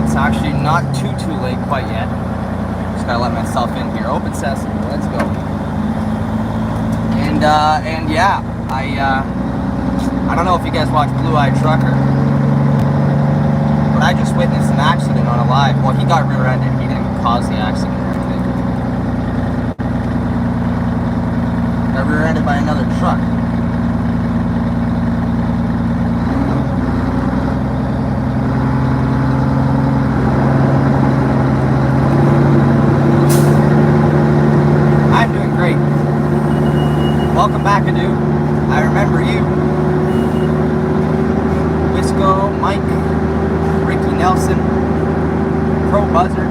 It's actually not too late quite yet. Just gotta let myself in here. Open sesame, let's go. And yeah, I don't know if you guys watch Blue Eye Trucker, but I just witnessed an accident on a live. Well, he got rear-ended. He didn't cause the accident or anything. Got rear-ended by another truck. I'm doing great. Welcome back, Adu. I remember you. Wisco, Mike, Ricky Nelson, Pro Buzzer,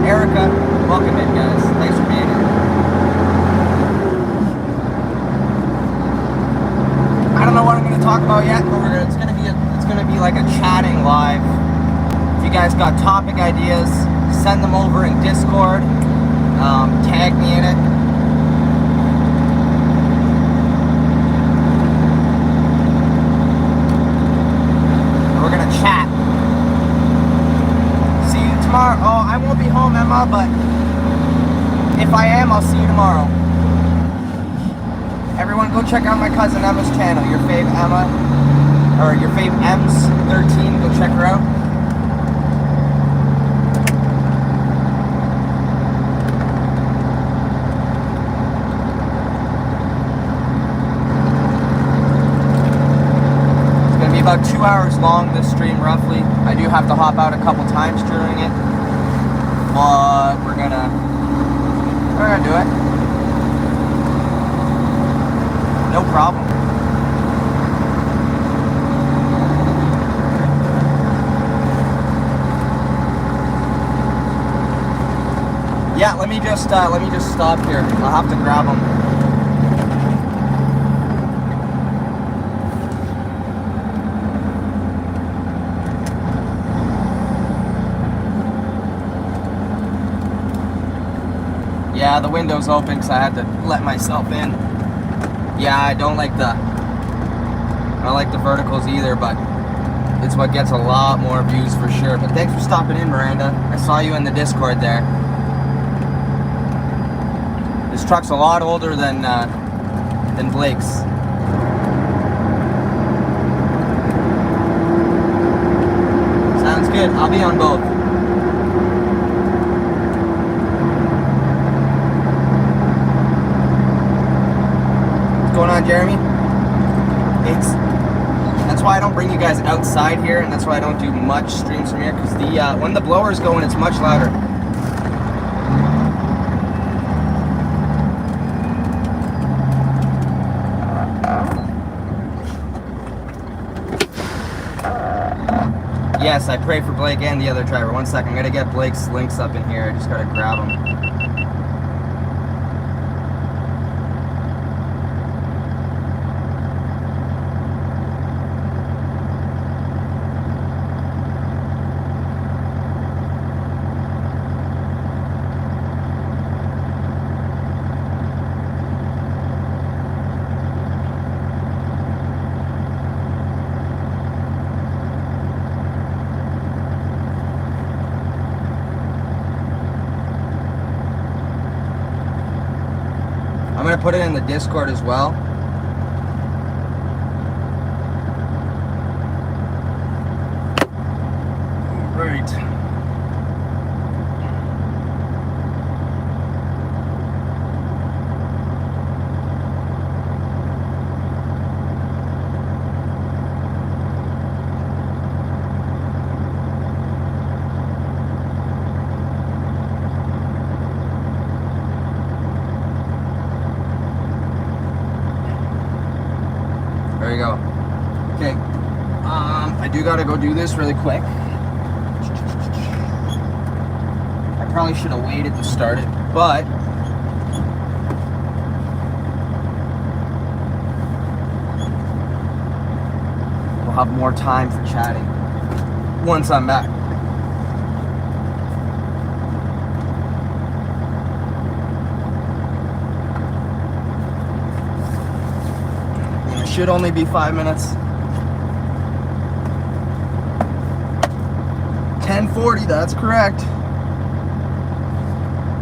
Erica. Welcome in, guys. Thanks for being here. I don't know what I'm going to talk about yet, but it's going to be like a chatting live. If you guys got topic ideas, send them over in Discord. Tag me in it. Chat. See you tomorrow. Oh, I won't be home, Emma, but if I am, I'll see you tomorrow. Everyone go check out my cousin Emma's channel. Your fave Emma, or your fave Ems 13, go check her out. About 2 hours long, this stream, roughly. I do have to hop out a couple times during it, but we're gonna do it. No problem. Yeah, let me just stop here. I'll have to grab them. Yeah, the window's open because I had to let myself in. Yeah, I don't like the verticals either, but it's what gets a lot more views for sure. But thanks for stopping in, Miranda. I saw you in the Discord there. This truck's a lot older than Blake's. Sounds good. I'll be on both. What's going on, Jeremy? That's why I don't bring you guys outside here, and that's why I don't do much streams from here, because when the blower's going, it's much louder. Yes, I pray for Blake and the other driver. 1 second, I'm gonna get Blake's links up in here. I just gotta grab them. I'm going to put it in the Discord as well. Right. There you go. Okay. I do gotta go do this really quick. I probably should have waited to start it, but we'll have more time for chatting once I'm back. Should only be 5 minutes. 10 1040, that's correct.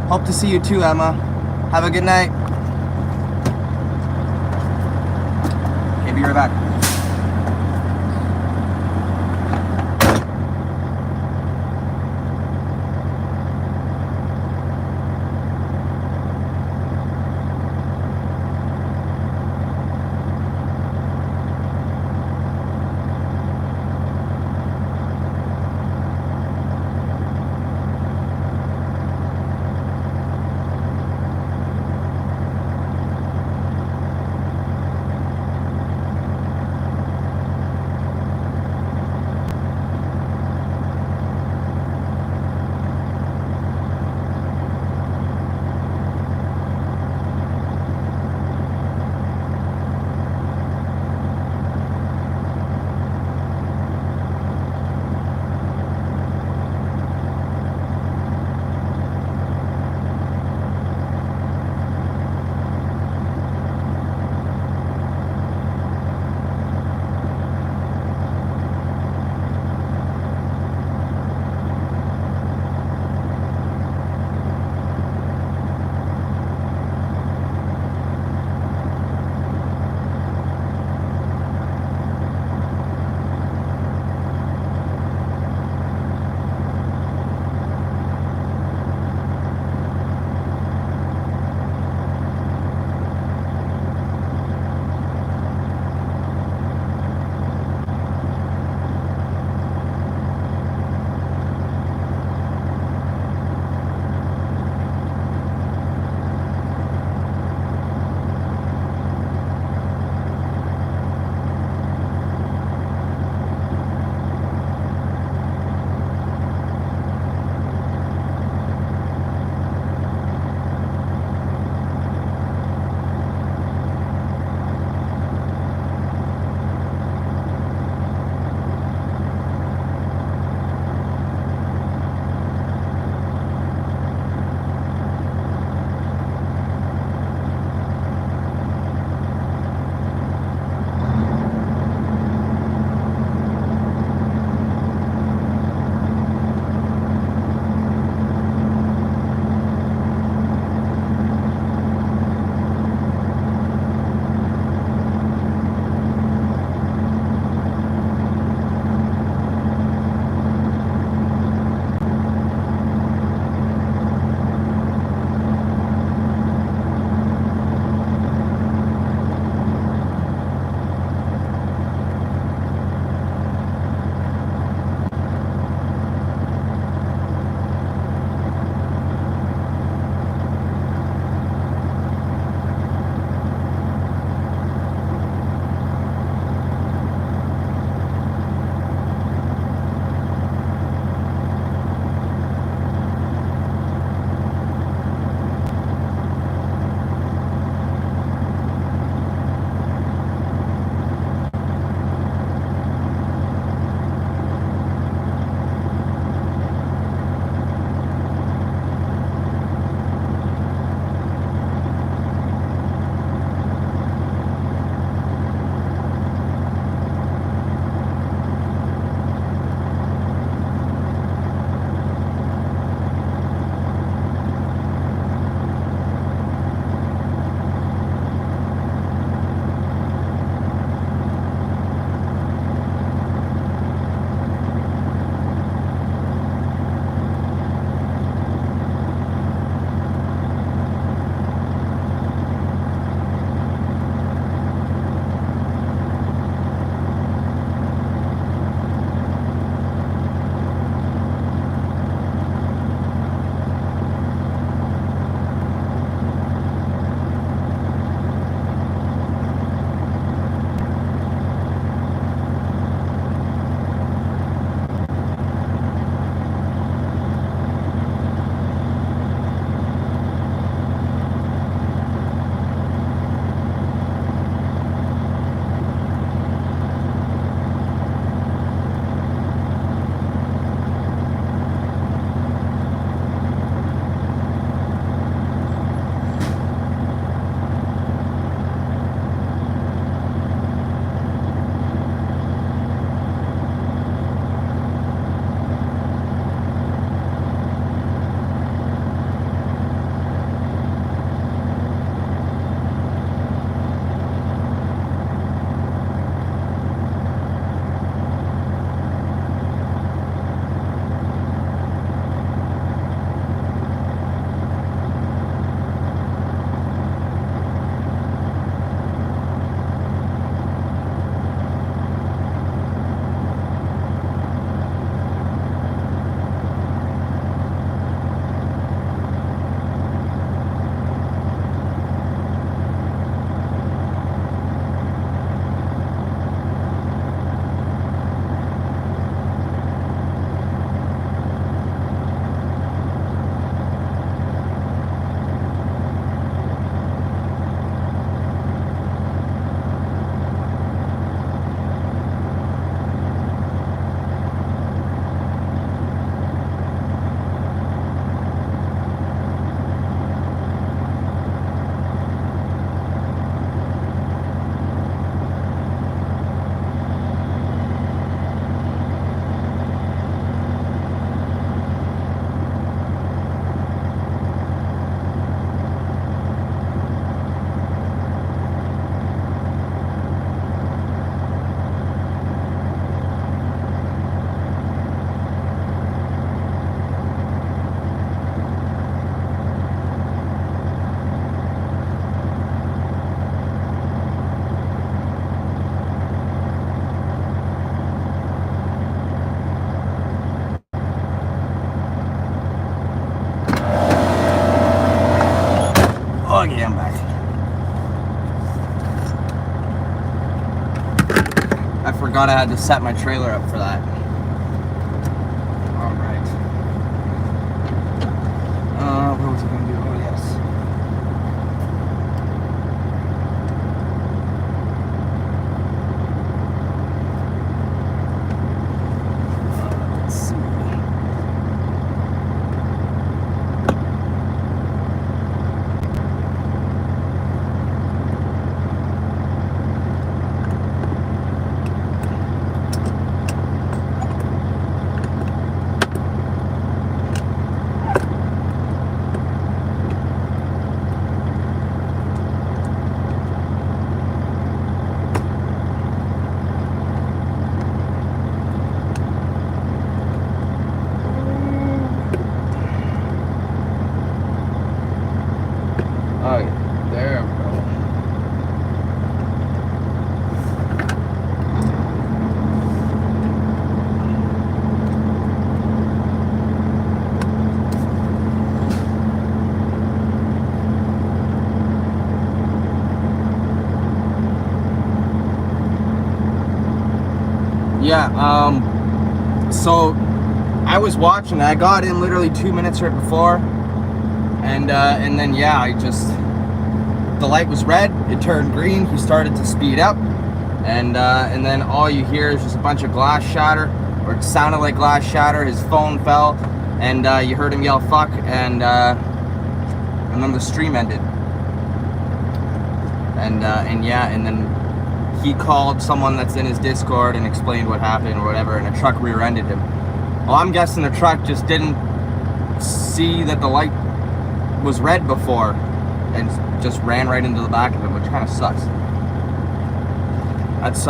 Hope to see you too, Emma. Have a good night. Okay, be right back. forgot I had to set my trailer up for that. Alright. What was I going to do? Oh, yes. Let's see. Oh, yeah. There we go. Yeah, so I was watching. I got in literally 2 minutes right before, and then yeah, the light was red, it turned green, he started to speed up, and then all you hear is just a bunch of glass shatter, or it sounded like glass shatter. His phone fell, and you heard him yell fuck, and then the stream ended, and then he called someone that's in his Discord and explained what happened or whatever, and a truck rear-ended him. Well, I'm guessing the truck just didn't see that the light was red before and just ran right into the back of him, which kind of sucks. That's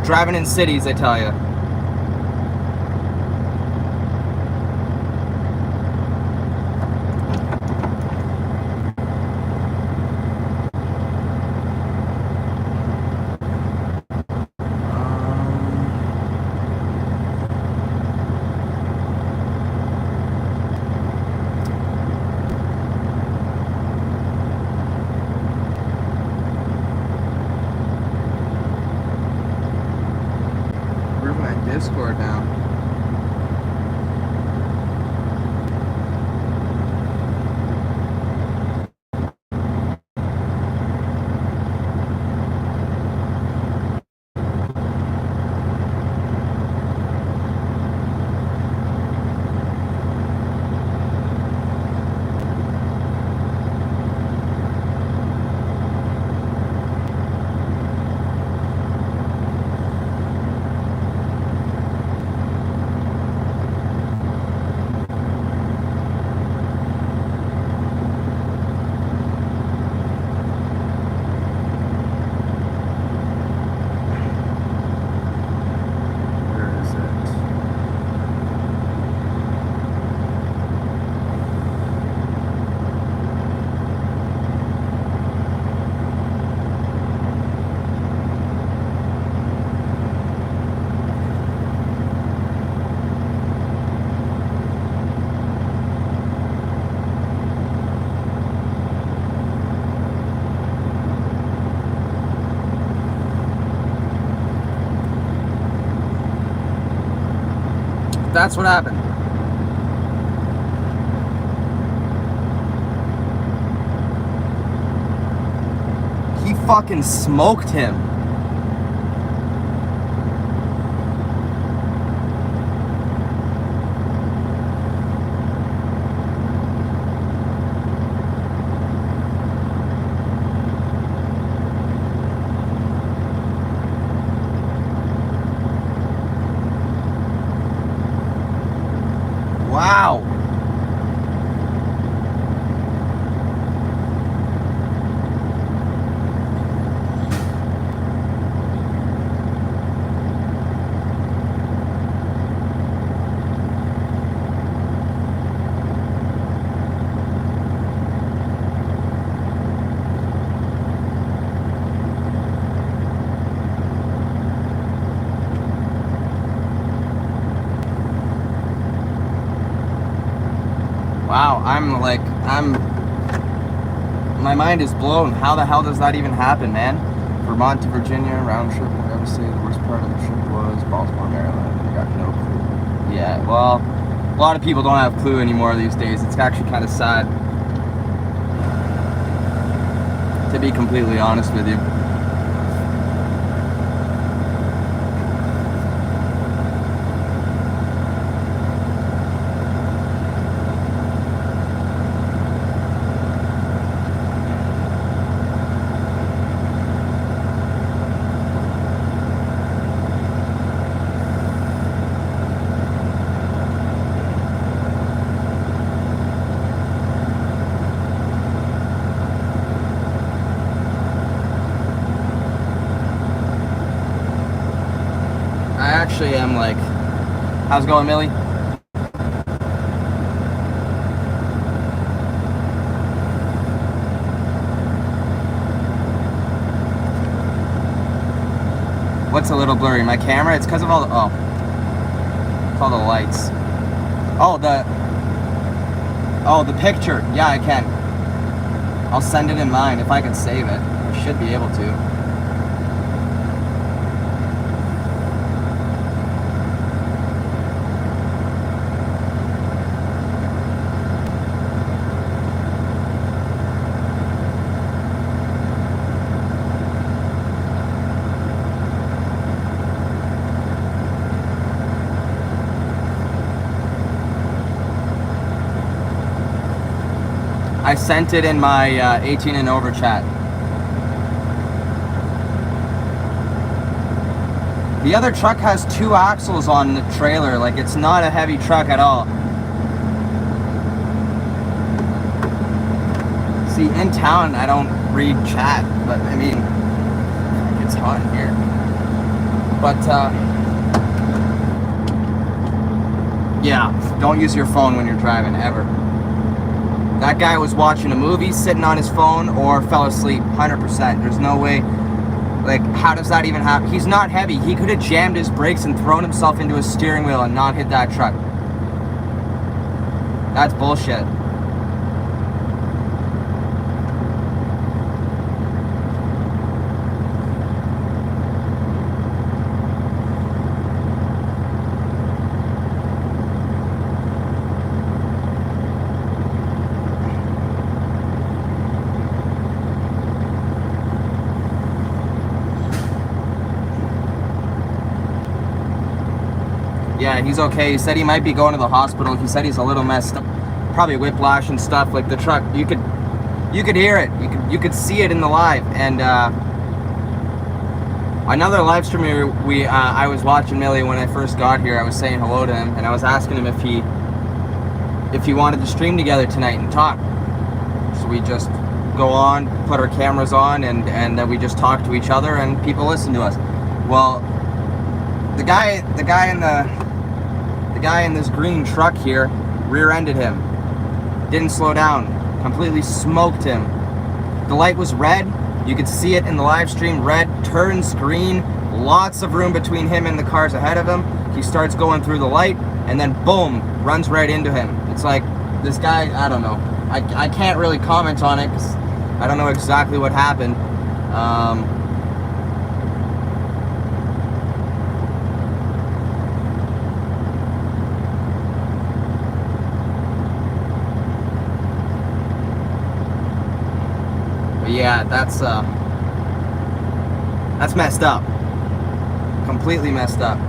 driving in cities, I tell you. Discord now. That's what happened. He fucking smoked him. Wow. Wow, my mind is blown. How the hell does that even happen, man? For Vermont to Virginia, round trip. I gotta say the worst part of the trip was Baltimore, Maryland. I got no clue. Yeah, well, a lot of people don't have clue anymore these days. It's actually kind of sad, to be completely honest with you. I actually am like, how's it going, Millie? What's a little blurry? My camera? It's because of all the, it's all the lights. Oh, the picture. Yeah, I can. I'll send it in mine if I can save it. I should be able to. I sent it in my 18 and over chat. The other truck has 2 axles on the trailer, like it's not a heavy truck at all. See, in town I don't read chat, but I mean, it's hot in here. But yeah, don't use your phone when you're driving, ever. That guy was watching a movie, sitting on his phone, or fell asleep, 100%. There's no way, like, how does that even happen? He's not heavy. He could have jammed his brakes and thrown himself into his steering wheel and not hit that truck. That's bullshit. Yeah, he's okay. He said he might be going to the hospital. He said he's a little messed up, probably whiplash and stuff. Like the truck, you could hear it. You could see it in the live. And another live streamer I was watching, Millie, when I first got here. I was saying hello to him, and I was asking him if he wanted to stream together tonight and talk. So we just go on, put our cameras on, and then we just talk to each other, and people listen to us. Well, the guy in this green truck here rear-ended him, didn't slow down, completely smoked him. The light was red, you could see it in the live stream, red, turns green, lots of room between him and the cars ahead of him. He starts going through the light, and then boom, runs right into him. It's like, this guy, I don't know, I can't really comment on it because I don't know exactly what happened. Yeah, that's messed up. Completely messed up.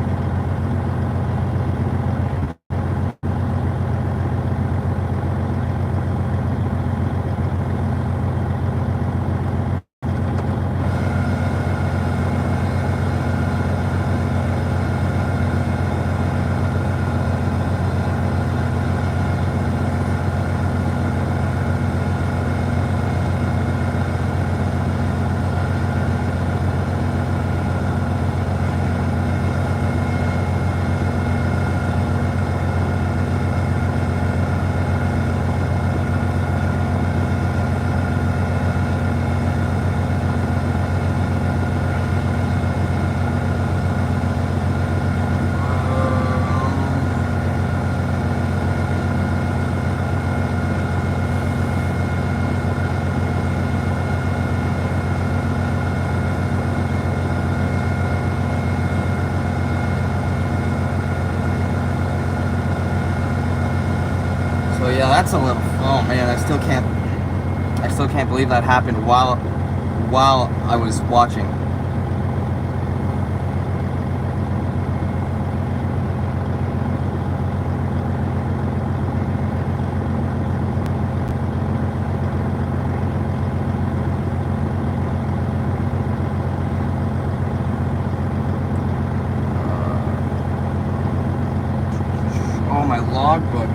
that's a little. Oh man, I still can't believe that happened while I was watching. Oh, my logbook.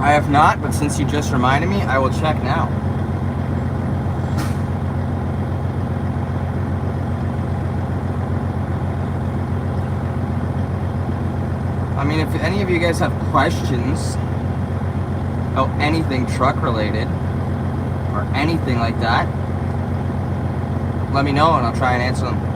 I have not, but since you just reminded me, I will check now. I mean, if any of you guys have questions about anything truck related or anything like that, let me know and I'll try and answer them.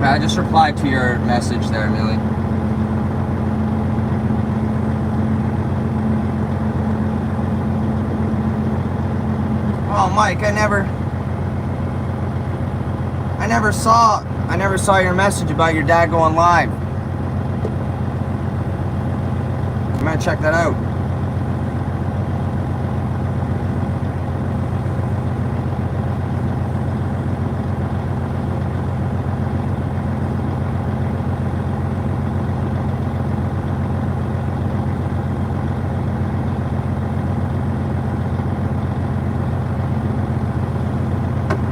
I just replied to your message there, Millie. Oh, Mike, I never saw your message about your dad going live. I'm gonna check that out.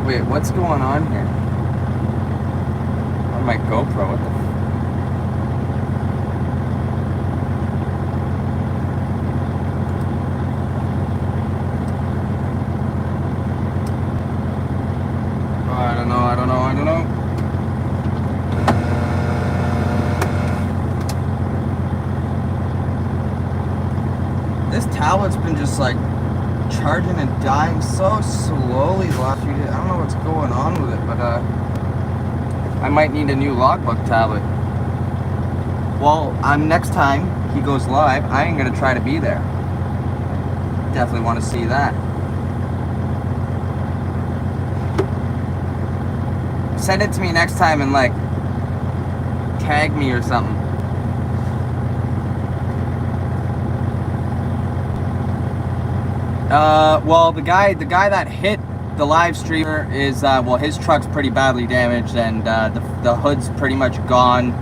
Wait, what's going on here? On my GoPro, what the I don't know. This tablet's been just like charging and dying so slowly the last few days. I don't know what's going on with it, but I might need a new logbook tablet. Well, next time he goes live, I am gonna try to be there. Definitely want to see that. Send it to me next time and like tag me or something. Well, the guy that hit the live streamer is, well, his truck's pretty badly damaged, and the hood's pretty much gone.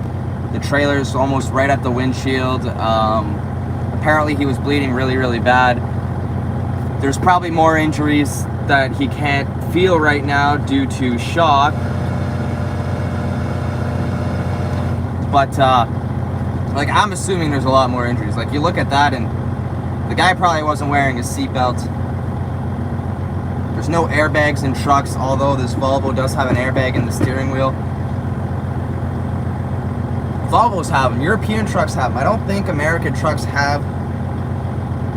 The trailer's almost right at the windshield. Apparently he was bleeding really, really bad. There's probably more injuries that he can't feel right now due to shock. But like, I'm assuming there's a lot more injuries. Like, you look at that and the guy probably wasn't wearing his seatbelt. There's no airbags in trucks, although this Volvo does have an airbag in the steering wheel. Volvos have them. European trucks have them. I don't think American trucks have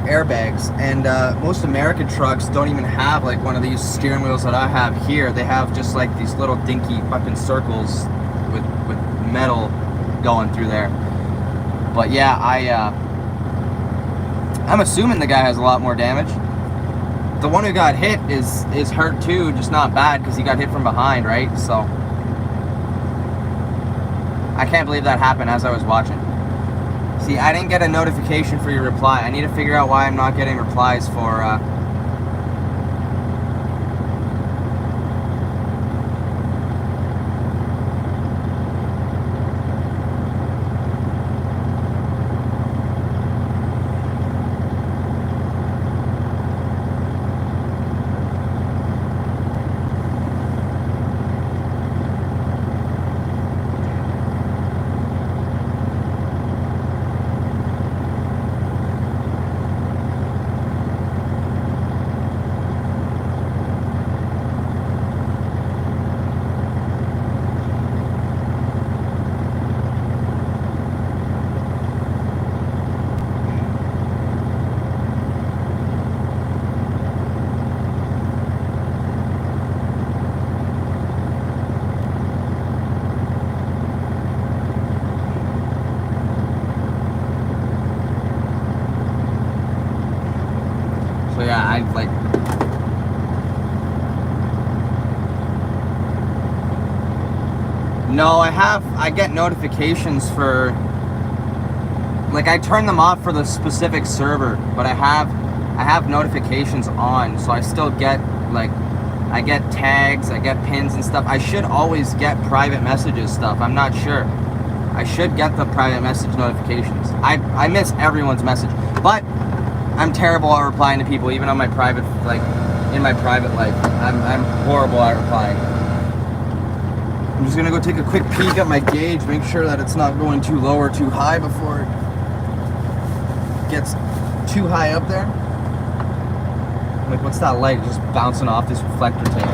airbags. And most American trucks don't even have like one of these steering wheels that I have here. They have just like these little dinky fucking circles with metal going through there. But yeah, I'm assuming the guy has a lot more damage. The one who got hit is hurt too, just not bad because he got hit from behind, right? So I can't believe that happened as I was watching. See, I didn't get a notification for your reply. I need to figure out why I'm not getting replies for so yeah, I like no, I get notifications for, like, I turn them off for the specific server, but I have notifications on, so I still get, like, I get tags, I get pins and stuff. I should always get private messages stuff. I'm not sure. I should get the private message notifications. I miss everyone's message, but I'm terrible at replying to people, even on my private, like, in my private life. I'm horrible at replying. I'm just gonna go take a quick peek at my gauge, make sure that it's not going too low or too high before it gets too high up there. Like, what's that light just bouncing off this reflector tape?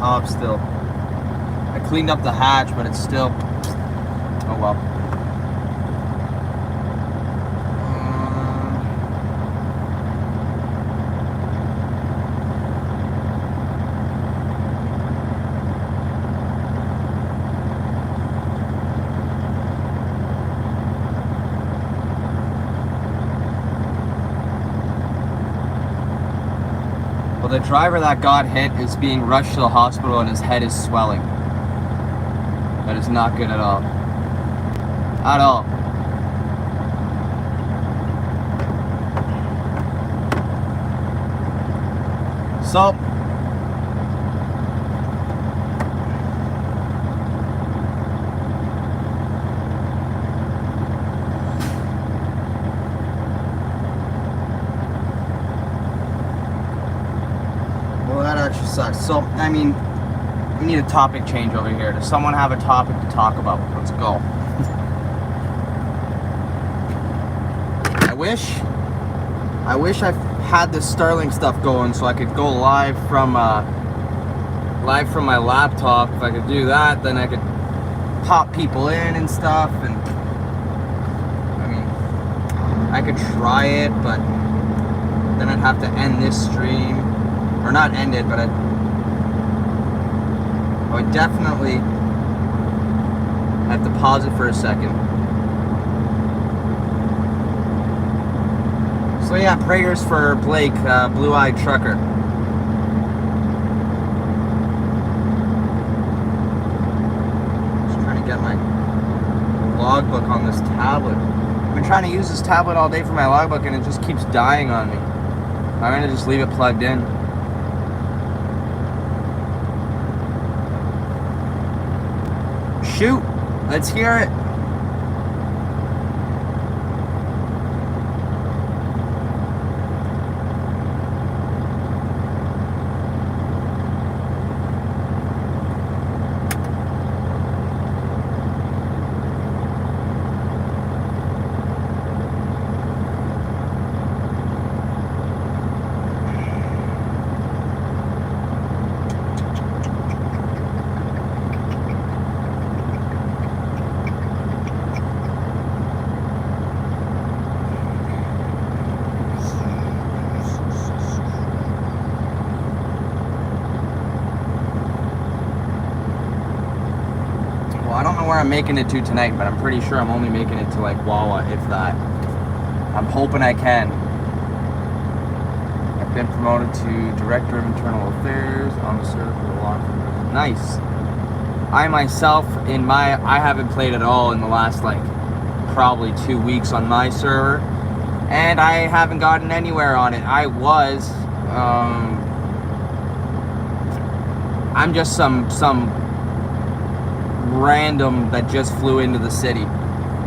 off still. I cleaned up the hatch, but it's still, oh well. Well, the driver that got hit is being rushed to the hospital and his head is swelling. That is not good at all. At all. So, well, that actually sucks. So, I mean, we need a topic change over here. Does someone have a topic to talk about? Let's go. I wish I had this Starlink stuff going so I could go live from my laptop. If I could do that, then I could pop people in and stuff. And I mean, I could try it, but then I'd have to end this stream, or not end it, but I would definitely have to pause it for a second. So yeah, prayers for Blake, blue-eyed trucker. Just trying to get my logbook on this tablet. I've been trying to use this tablet all day for my logbook and it just keeps dying on me. I'm gonna just leave it plugged in. Shoot, let's hear it. I don't know where I'm making it to tonight, but I'm pretty sure I'm only making it to like Wawa, if that. I'm hoping I can. I've been promoted to Director of Internal Affairs on the server for a lot. Nice. I myself, I haven't played at all in the last like probably 2 weeks on my server, and I haven't gotten anywhere on it. I'm just some random that just flew into the city,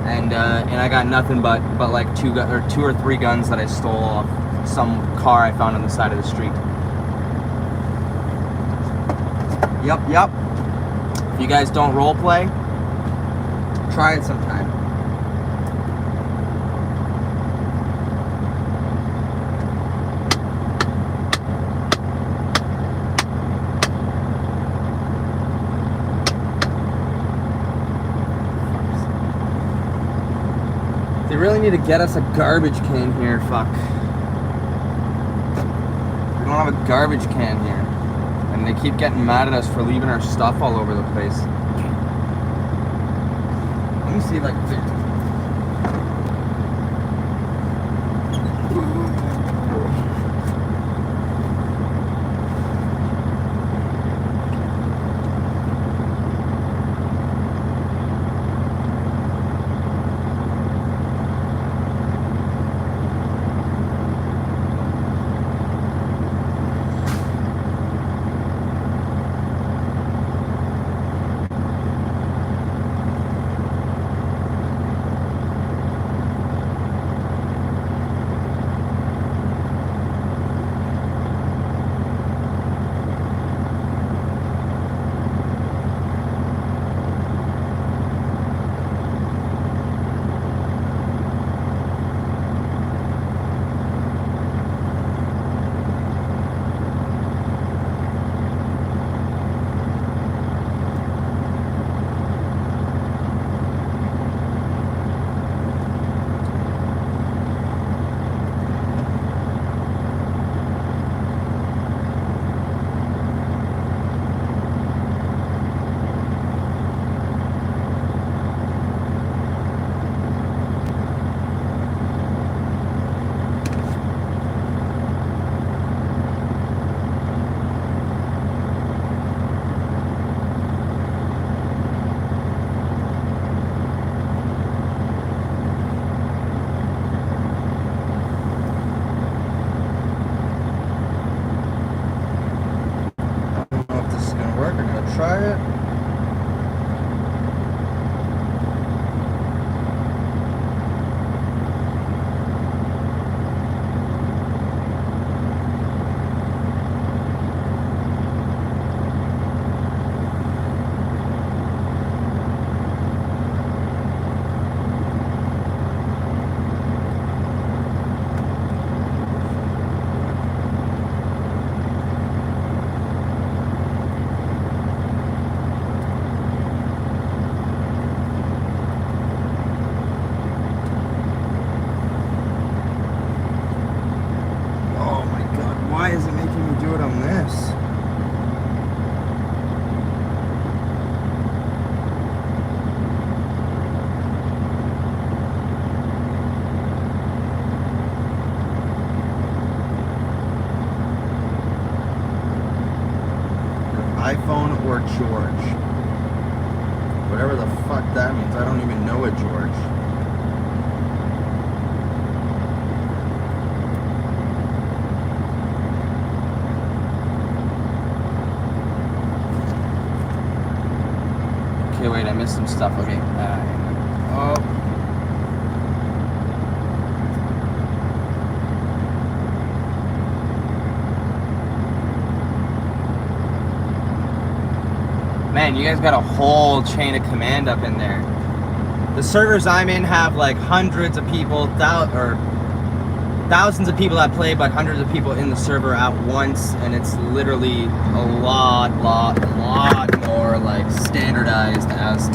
and I got nothing but like two or three guns that I stole off some car I found on the side of the street. Yep. If you guys don't role play, try it sometime. They really need to get us a garbage can here, fuck. We don't have a garbage can here. And they keep getting mad at us for leaving our stuff all over the place. Let me see if I can figure it. whatever the fuck that means. I don't even know it, George. Okay, wait, I missed some stuff. Okay. Man, you guys got a whole chain of command up in there. The servers I'm in have like hundreds of people, or thousands of people that play, but hundreds of people in the server at once, and it's literally a lot more like standardized as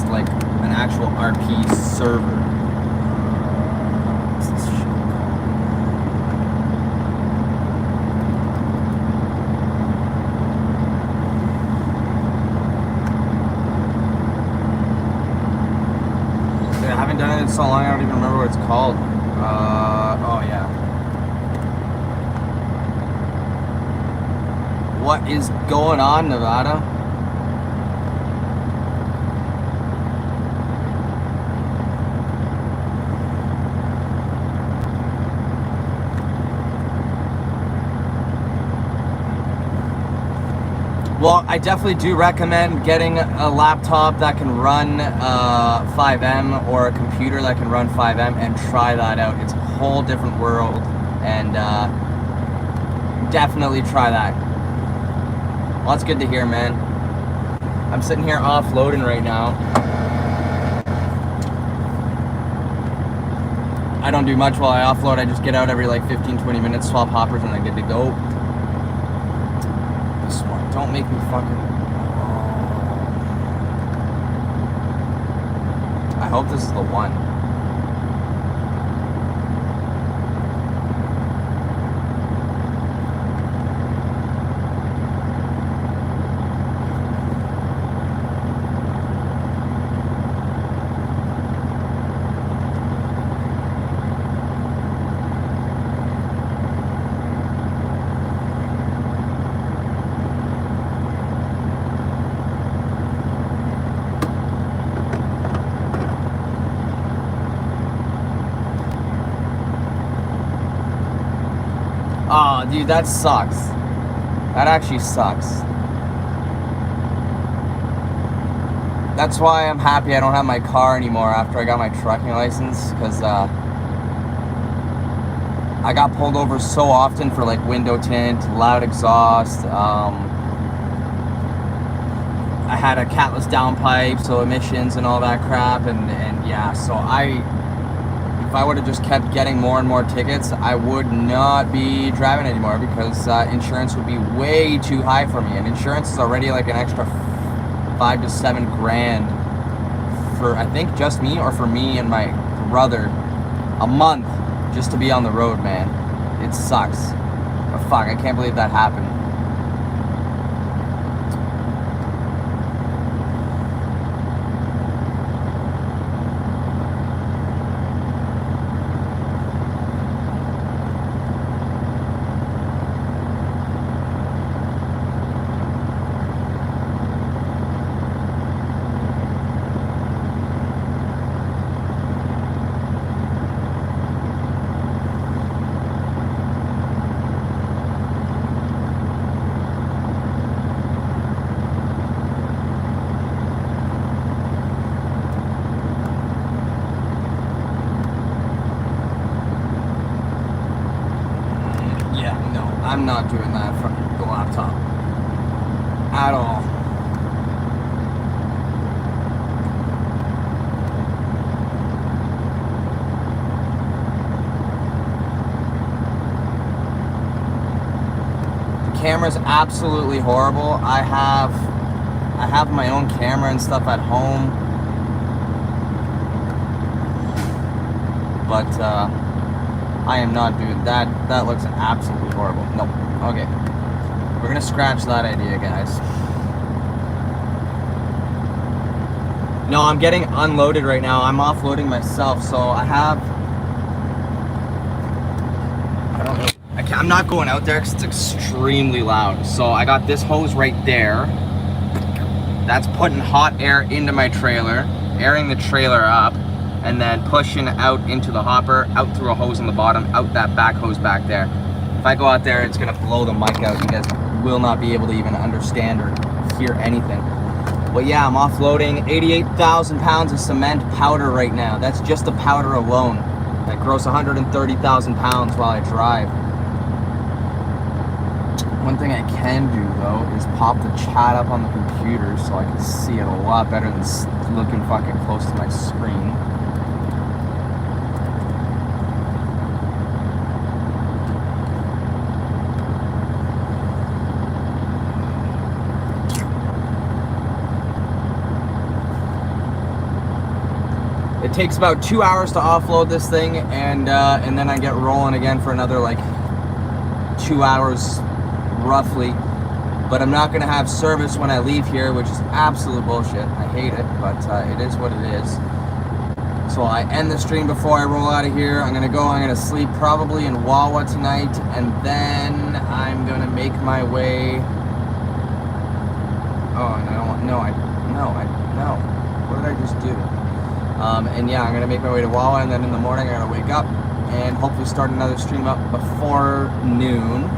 like an actual RP server. So long, I don't even remember what it's called. Oh yeah. What is going on, Nevada? Well, I definitely do recommend getting a laptop that can run 5M or a computer that can run 5M and try that out. It's a whole different world, and definitely try that. Well, that's good to hear, man. I'm sitting here offloading right now. I don't do much while I offload. I just get out every like 15-20 minutes, swap hoppers, and I'm good to go. Don't make me fucking... I hope this is the one. Oh, dude, that sucks. That actually sucks. That's why I'm happy I don't have my car anymore after I got my trucking license, because I got pulled over so often for like window tint, loud exhaust. I had a catless downpipe, so emissions and all that crap, and yeah, so if I would have just kept getting more and more tickets, I would not be driving anymore, because insurance would be way too high for me. And insurance is already like an extra $5 to $7 grand for, I think, just me, or for me and my brother, a month just to be on the road, man. It sucks. But fuck, I can't believe that happened. I'm not doing that from the laptop at all. The camera's absolutely horrible. I have my own camera and stuff at home, but I am not doing that. That looks absolutely horrible. Nope. Okay. We're gonna scratch that idea, guys. No, I'm getting unloaded right now. I'm offloading myself, so I don't know. I'm not going out there because it's extremely loud. So I got this hose right there. That's putting hot air into my trailer, airing the trailer up, and then pushing out into the hopper, out through a hose on the bottom, out that back hose back there. If I go out there, it's gonna blow the mic out. You guys will not be able to even understand or hear anything. But yeah, I'm offloading 88,000 pounds of cement powder right now. That's just the powder alone. That gross 130,000 pounds while I drive. One thing I can do though is pop the chat up on the computer so I can see it a lot better than looking fucking close to my screen. It takes about 2 hours to offload this thing, and then I get rolling again for another like 2 hours roughly. But I'm not gonna have service when I leave here, which is absolute bullshit. I hate it, but it is what it is. So I end the stream before I roll out of here. I'm gonna sleep probably in Wawa tonight, and then I'm gonna make my way. Oh, and I don't want, no. What did I just do? And yeah, I'm gonna make my way to Wawa, and then in the morning I'm gonna wake up and hopefully start another stream up before noon,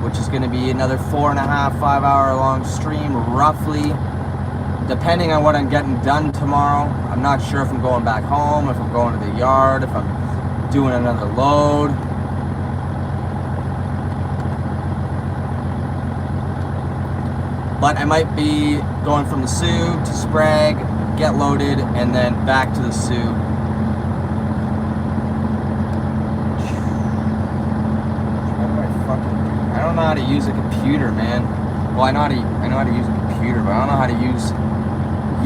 which is gonna be another 4.5, 5 hour long stream roughly, depending on what I'm getting done tomorrow. I'm not sure if I'm going back home, if I'm going to the yard, if I'm doing another load. But I might be going from the Sioux to Sprague, get loaded, and then back to the Sioux. I don't know how to use a computer, man. Well, I know how to use a computer, but I don't know how to use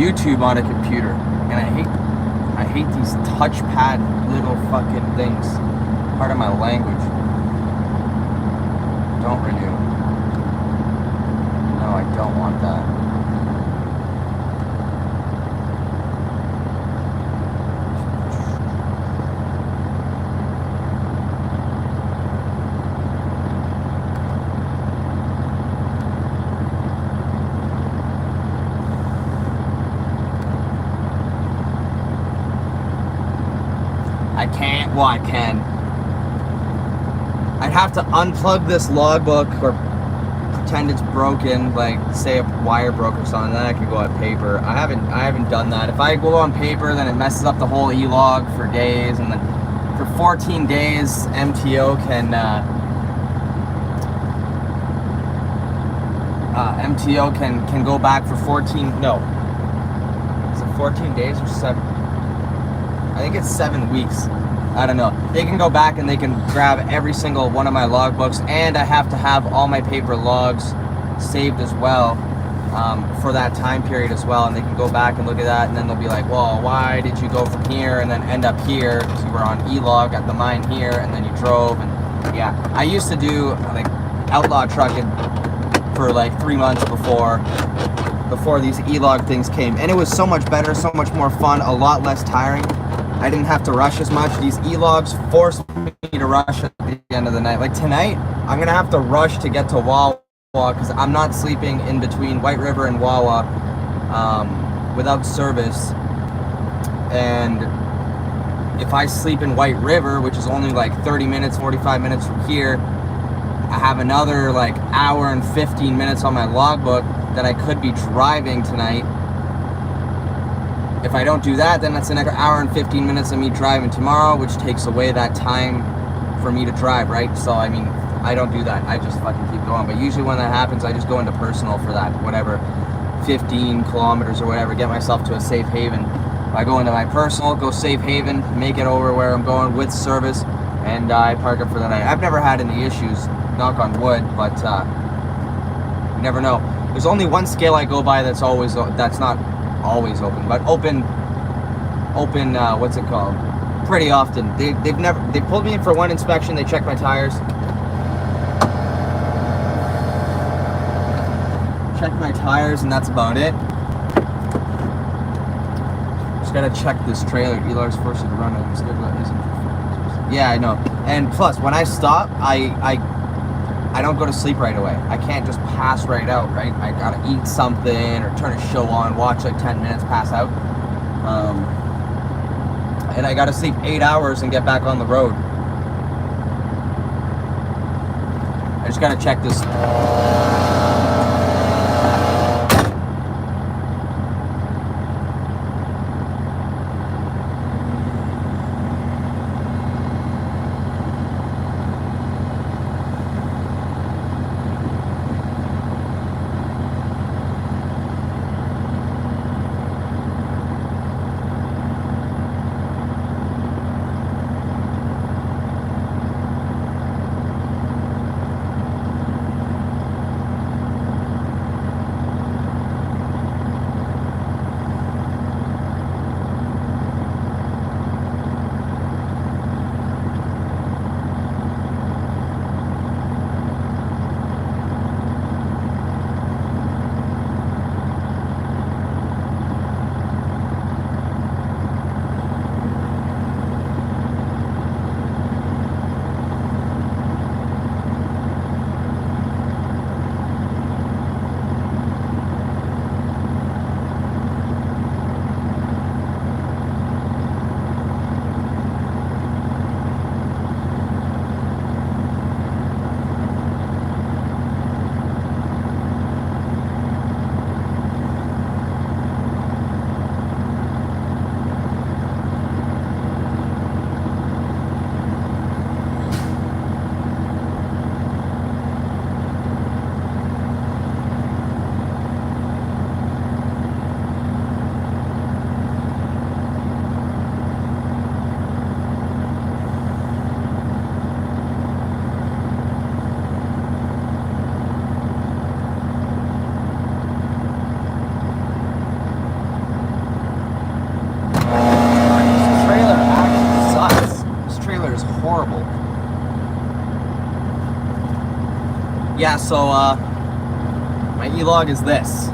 YouTube on a computer. And I hate these touchpad little fucking things. Part of my language. Don't renew. No, I don't want that. Well, I can. I'd have to unplug this logbook or pretend it's broken, like say a wire broke or something, then I could go on paper. I haven't done that. If I go on paper, then it messes up the whole e-log for days, and then for 14 days, MTO can go back for 14. No, is it 14 days or 7? I think it's 7 weeks. I don't know. They can go back and they can grab every single one of my logbooks, and I have to have all my paper logs saved as well for that time period as well, and they can go back and look at that, and then they'll be like, well, why did you go from here and then end up here? Because you were on e-log at the mine here, and then you drove, and yeah. I used to do like outlaw trucking for like 3 months before these e-log things came, and it was so much better, so much more fun, a lot less tiring. I didn't have to rush as much. These e-logs forced me to rush at the end of the night. Like tonight, I'm gonna have to rush to get to Wawa because I'm not sleeping in between White River and Wawa without service. And if I sleep in White River, which is only like 30 minutes, 45 minutes from here, I have another like hour and 15 minutes on my logbook that I could be driving tonight. If I don't do that, then that's another hour and 15 minutes of me driving tomorrow, which takes away that time for me to drive, right? So, I mean, I don't do that. I just fucking keep going. But usually when that happens, I just go into personal for that, whatever, 15 kilometers or whatever, get myself to a safe haven. I go into my personal, go safe haven, make it over where I'm going with service, and I park up for the night. I've never had any issues, knock on wood, but you never know. There's only one scale I go by that's not always open, but open what's it called, pretty often. They pulled me in for one inspection, they checked my tires, and that's about it. Just gotta check this trailer. Elar's forced to run it. Yeah, I know. And plus, when I stop, I I don't go to sleep right away. I can't just pass right out, right? I gotta eat something or turn a show on, watch like 10 minutes, pass out. And I gotta sleep 8 hours and get back on the road. I just gotta check this. Yeah, so my e-log is this.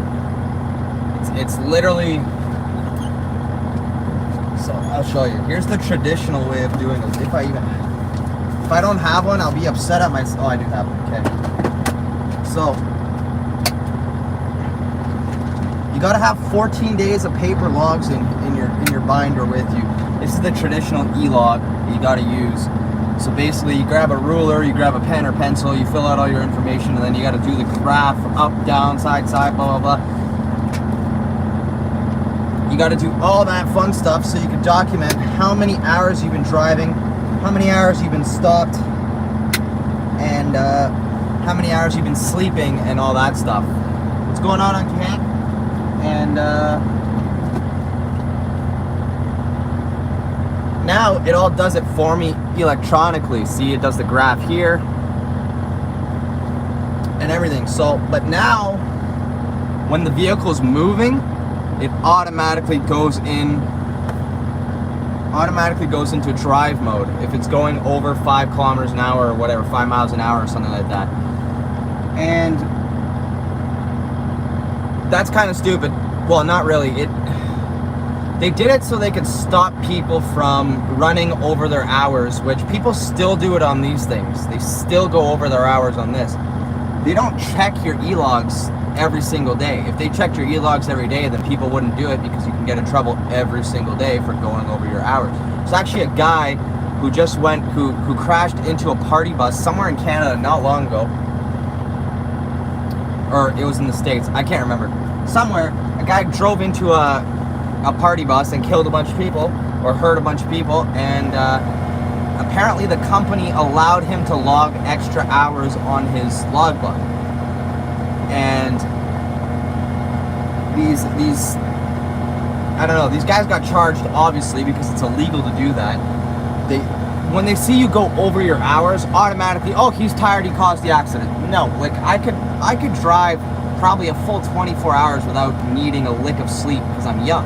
It's literally, so I'll show you. Here's the traditional way of doing it. If I don't have one, I'll be upset at myself. Oh, I do have one. Okay. So you gotta have 14 days of paper logs in your binder with you. This is the traditional e-log that you gotta use. So basically, you grab a ruler, you grab a pen or pencil, you fill out all your information, and then you got to do the graph up, down, side, side, blah, blah, blah. You got to do all that fun stuff so you can document how many hours you've been driving, how many hours you've been stopped, and how many hours you've been sleeping, and all that stuff. What's going on camp? And now it all does it for me electronically. See, it does the graph here and everything. So, but now when the vehicle is moving, it automatically goes into drive mode if it's going over 5 kilometers an hour or whatever, 5 miles an hour or something like that. And that's kind of stupid. Well, not really. They did it so they could stop people from running over their hours, which people still do it on these things. They still go over their hours on this. They don't check your e-logs every single day. If they checked your e-logs every day, then people wouldn't do it because you can get in trouble every single day for going over your hours. There's actually a guy who just who crashed into a party bus somewhere in Canada not long ago. Or it was in the States, I can't remember. Somewhere, a guy drove into a party bus and killed a bunch of people, or hurt a bunch of people, and apparently the company allowed him to log extra hours on his logbook. And these I don't know, these guys got charged obviously because it's illegal to do that. When they see you go over your hours, automatically, oh, he's tired, he caused the accident. No, like I could drive probably a full 24 hours without needing a lick of sleep because I'm young.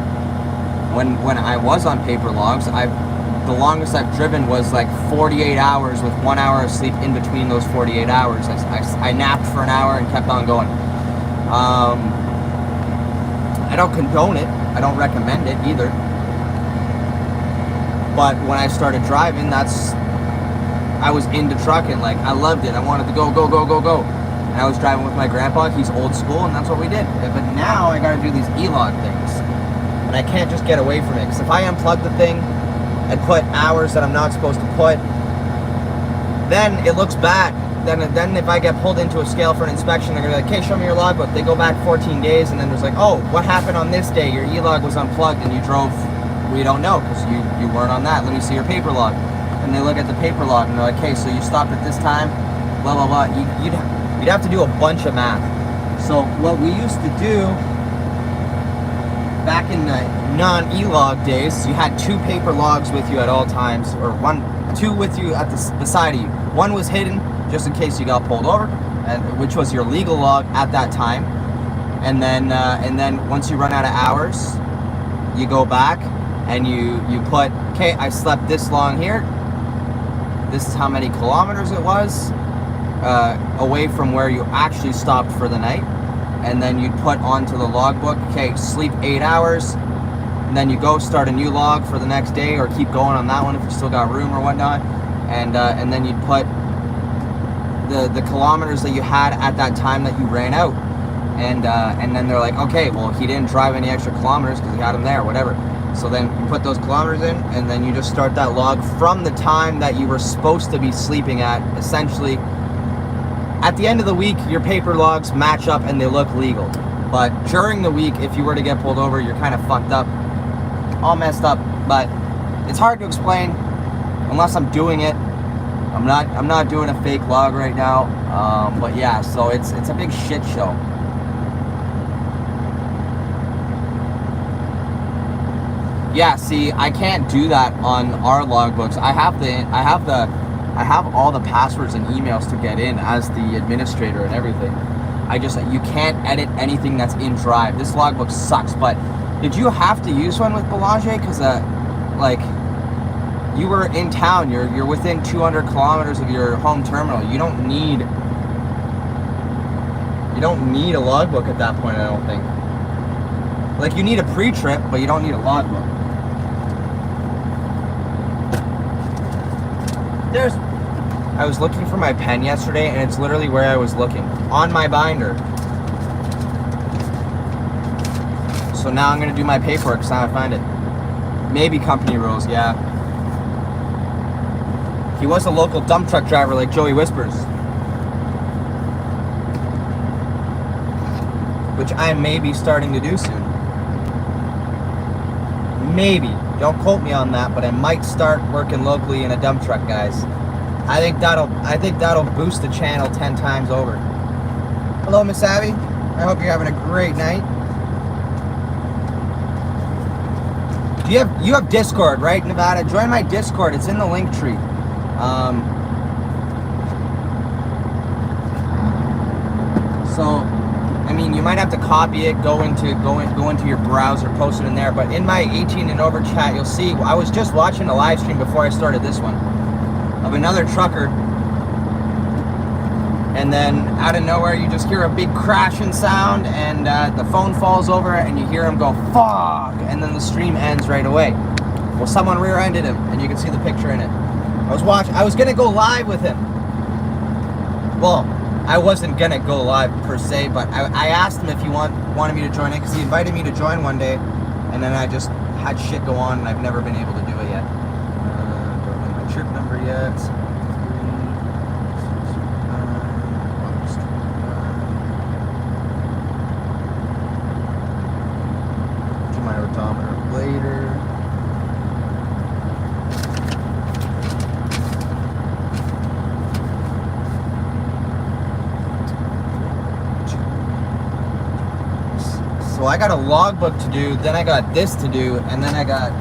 When I was on paper logs, the longest I've driven was like 48 hours with 1 hour of sleep in between those 48 hours. I napped for an hour and kept on going. I don't condone it. I don't recommend it either. But when I started driving, that's I was into trucking. Like, I loved it. I wanted to go, go, go, go, go. And I was driving with my grandpa. He's old school, and that's what we did. But now I got to do these e-log things, and I can't just get away from it. Because if I unplug the thing and put hours that I'm not supposed to put, then it looks bad. Then if I get pulled into a scale for an inspection, they're gonna be like, "Okay, show me your logbook." They go back 14 days, and then there's like, "Oh, what happened on this day? Your e-log was unplugged, and you drove." We don't know because you weren't on that. Let me see your paper log. And they look at the paper log, and they're like, "Okay, so you stopped at this time, blah blah blah." You'd have to do a bunch of math. So what we used to do back in the non-e-log days, you had 2 paper logs with you at all times, or 2 with you at beside of you. One was hidden just in case you got pulled over, and which was your legal log at that time. And then once you run out of hours, you go back and you put, okay, I slept this long here. This is how many kilometers it was away from where you actually stopped for the night. And then you'd put onto the logbook, okay, sleep 8 hours. And then you go start a new log for the next day, or keep going on that one if you still got room or whatnot. And then you'd put the kilometers that you had at that time that you ran out. And then they're like, okay, well, he didn't drive any extra kilometers because he had them there, whatever. So then you put those kilometers in, and then you just start that log from the time that you were supposed to be sleeping at. Essentially, at the end of the week, your paper logs match up and they look legal. But during the week, if you were to get pulled over, you're kind of fucked up, all messed up. But it's hard to explain unless I'm doing it. I'm not doing a fake log right now. But yeah, so it's a big shit show. Yeah, see, I can't do that on our logbooks. I have all the passwords and emails to get in as the administrator and everything. You can't edit anything that's in Drive. This logbook sucks. But did you have to use one with Boulanger? Because like, you were in town. You're within 200 kilometers of your home terminal. You don't need a logbook at that point, I don't think. Like, you need a pre-trip, but you don't need a logbook. I was looking for my pen yesterday, and it's literally where I was looking, on my binder. So now I'm gonna do my paperwork, so now I find it. Maybe company rules, yeah. He was a local dump truck driver like Joey Whispers. Which I may be starting to do soon. Maybe. Don't quote me on that, but I might start working locally in a dump truck, guys. I think that'll boost the channel 10 times over. Hello, Miss Abby. I hope you're having a great night. You have Discord, right, Nevada? Join my Discord. It's in the link tree. So, I mean, you might have to copy it, go into your browser, post it in there. But in my 18 and over chat, you'll see. I was just watching a live stream before I started this one of another trucker, and then out of nowhere you just hear a big crashing sound, and the phone falls over, and you hear him go "fuck," and then the stream ends right away. Well, someone rear-ended him, and you can see the picture in it. I was gonna go live with him. Well, I wasn't gonna go live per se, but I asked him if he wanted me to join it, because he invited me to join one day, and then I just had shit go on, and I've never been able to do it yet. Don't know my trip number yet. Do my odometer later. So I got a logbook to do, then I got this to do, and then I got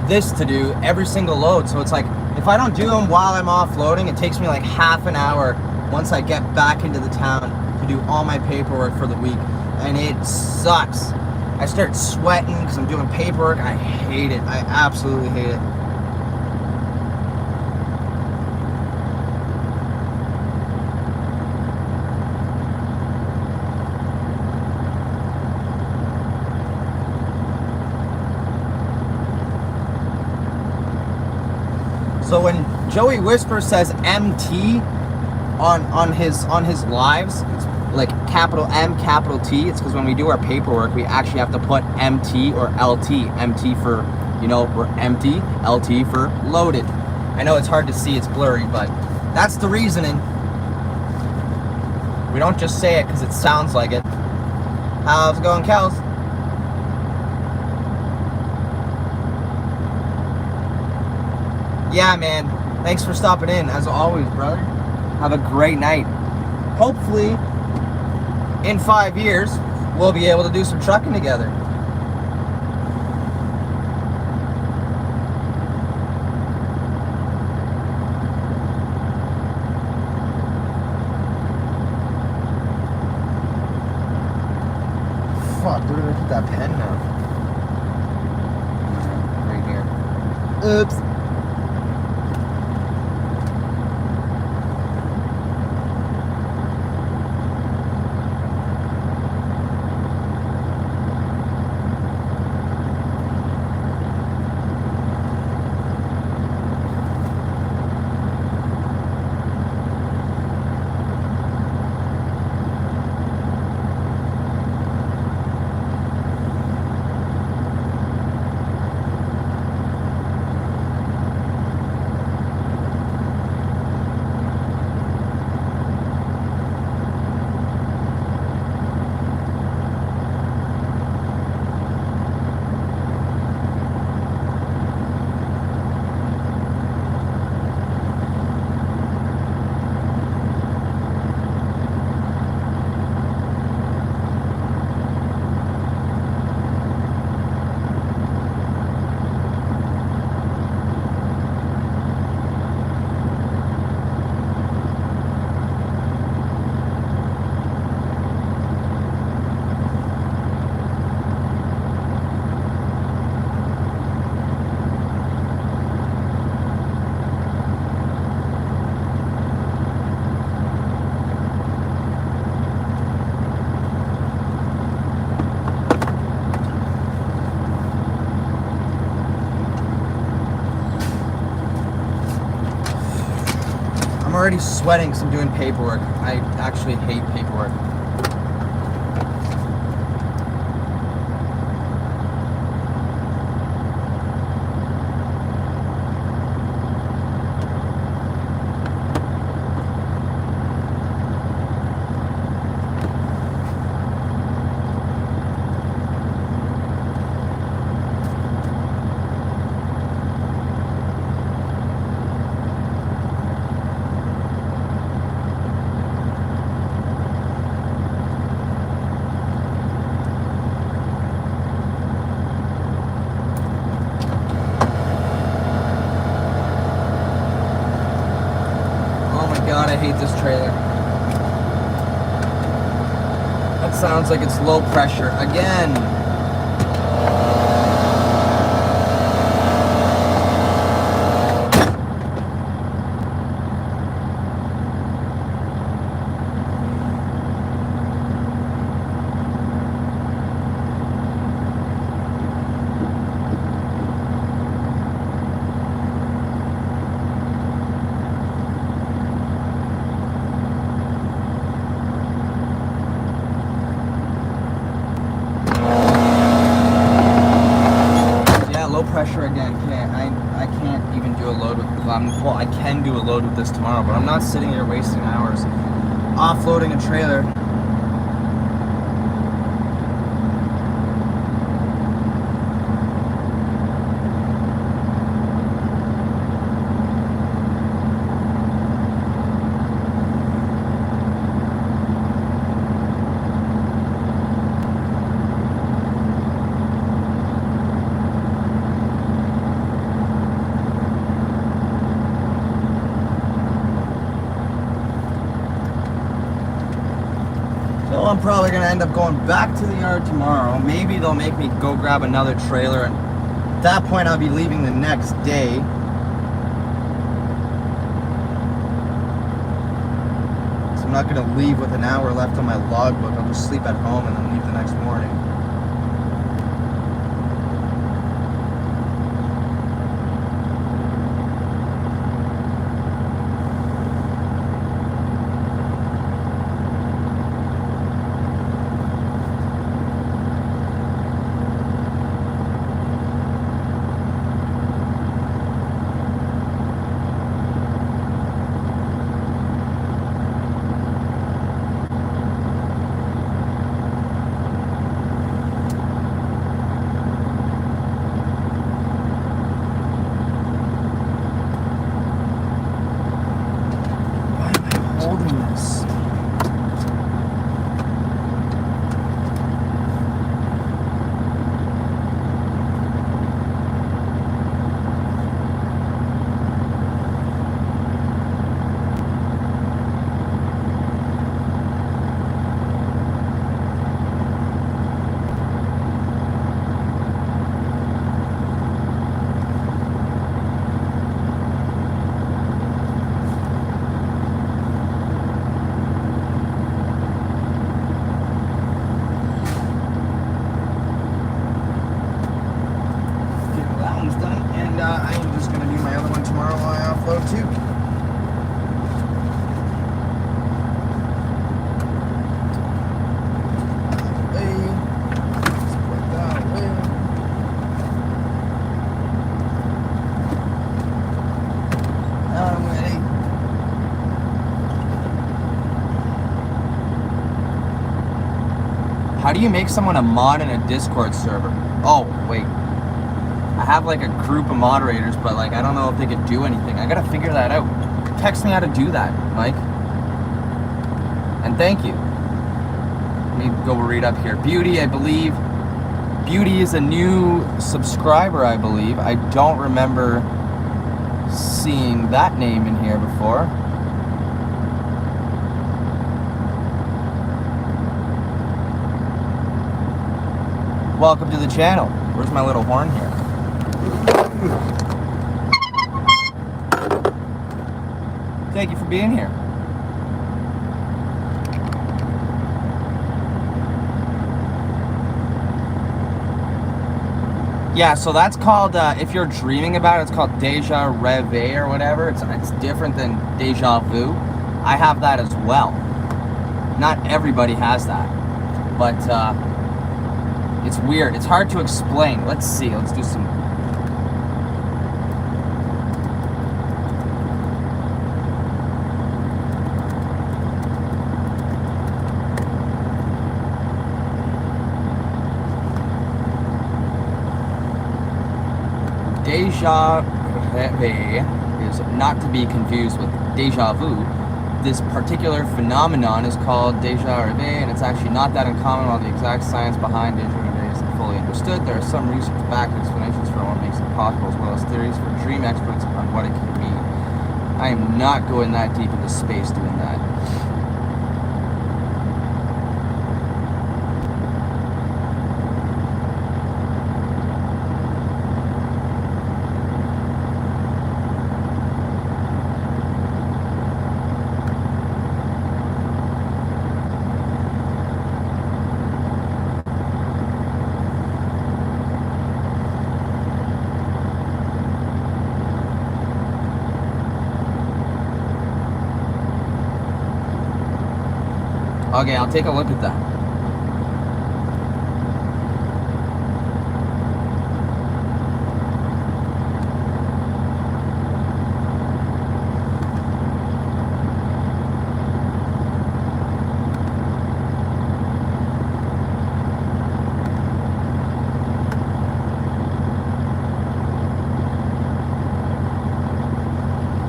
this to do every single load. So it's like, if I don't do them while I'm offloading, it takes me like half an hour once I get back into the town to do all my paperwork for the week. And it sucks. I start sweating because I'm doing paperwork. I hate it. I absolutely hate it. So when Joey Whisper says MT on his lives. It's like capital M, capital T. It's because when we do our paperwork, we actually have to put MT or LT. MT for, you know, we're empty. LT for loaded. I know it's hard to see, it's blurry, but that's the reasoning. We don't just say it because it sounds like it. How's it going, Kels? Yeah, man. Thanks for stopping in, as always, brother. Have a great night. Hopefully, in 5 years, we'll be able to do some trucking together. Fuck, where did I put that pen now? Right here. Oops. I'm already sweating because I'm doing paperwork. I actually hate paperwork. God, I hate this trailer. That sounds like it's low pressure again. Pressure again. I can't even do a load with well, I can do a load with this tomorrow, but I'm not sitting here wasting hours offloading a trailer. I'm probably going to end up going back to the yard tomorrow. Maybe they'll make me go grab another trailer, and at that point I'll be leaving the next day. So I'm not going to leave with an hour left on my logbook. I'll just sleep at home and then leave the next morning. How do you make someone a mod in a Discord server? Oh, wait. I have like a group of moderators, but like I don't know if they could do anything. I gotta figure that out. Text me how to do that, Mike. And thank you. Let me go read up here. Beauty, I believe. Beauty is a new subscriber, I believe. I don't remember seeing that name in here before. Welcome to the channel. Where's my little horn here? Thank you for being here. Yeah, so that's called, if you're dreaming about it, it's called Deja Rêve or whatever. It's different than Deja Vu. I have that as well. Not everybody has that. But it's weird. It's hard to explain. Let's see. Let's do some... Deja Rêve is not to be confused with Deja Vu. This particular phenomenon is called Deja Rêve, and it's actually not that uncommon. While the exact science behind Deja Rêve isn't fully understood, there are some research-backed explanations for what makes it possible, as well as theories for dream experts on what it can mean. I am not going that deep into space doing that. Okay, I'll take a look at that.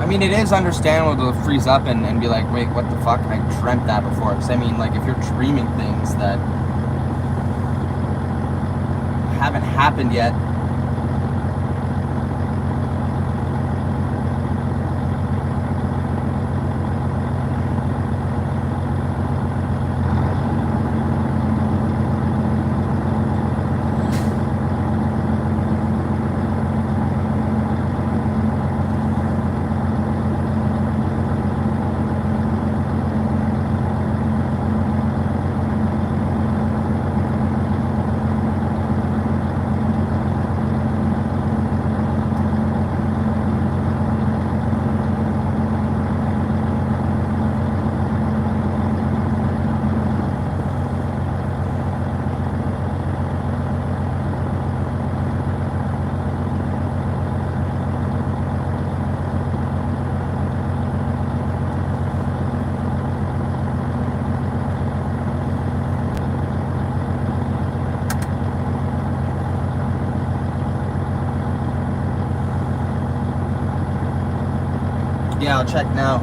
I mean, it is understandable to freeze up and be like, wait, what the fuck? I dreamt that before. Because I mean, like, if you're dreaming things that haven't happened yet, yeah, I'll check now.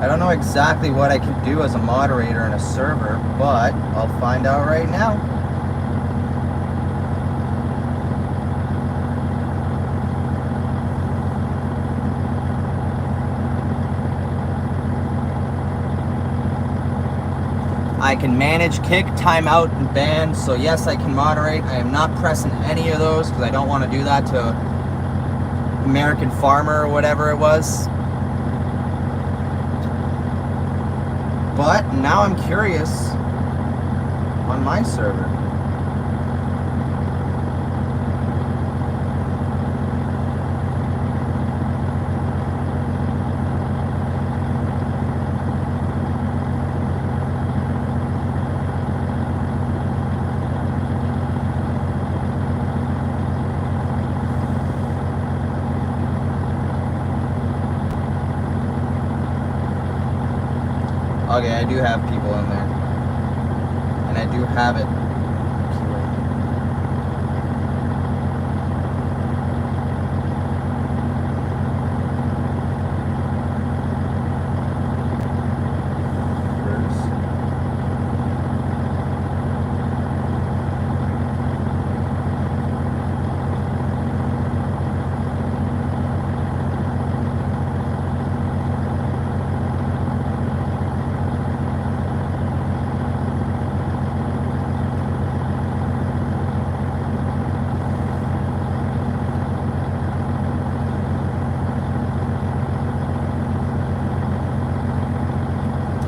I don't know exactly what I can do as a moderator in a server, but I'll find out right now. I can manage kick, timeout, and ban, so yes, I can moderate. I am not pressing any of those because I don't want to do that to American Farmer or whatever it was. But now I'm curious on my server. Okay, I do have people in there. And I do have it.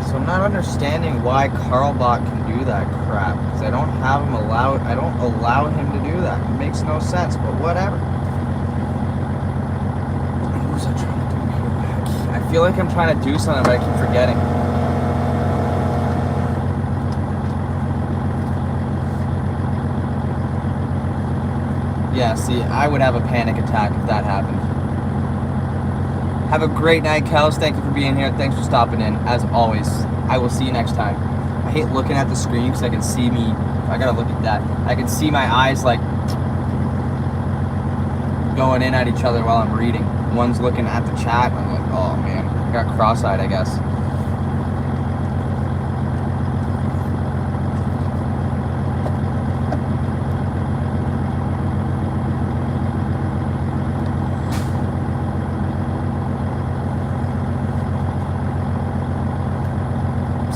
So I'm not understanding why Carlbot can do that crap, because I don't have him allowed. I don't allow him to do that. It makes no sense, but whatever. What was I trying to do here? I feel like I'm trying to do something, but I keep forgetting. Yeah, see, I would have a panic attack if that happened. Have a great night, Kels. Thank you for being here. Thanks for stopping in. As always, I will see you next time. I hate looking at the screen because I can see me. I gotta look at that. I can see my eyes like going in at each other while I'm reading. One's looking at the chat. I'm like, oh man, I got cross-eyed, I guess.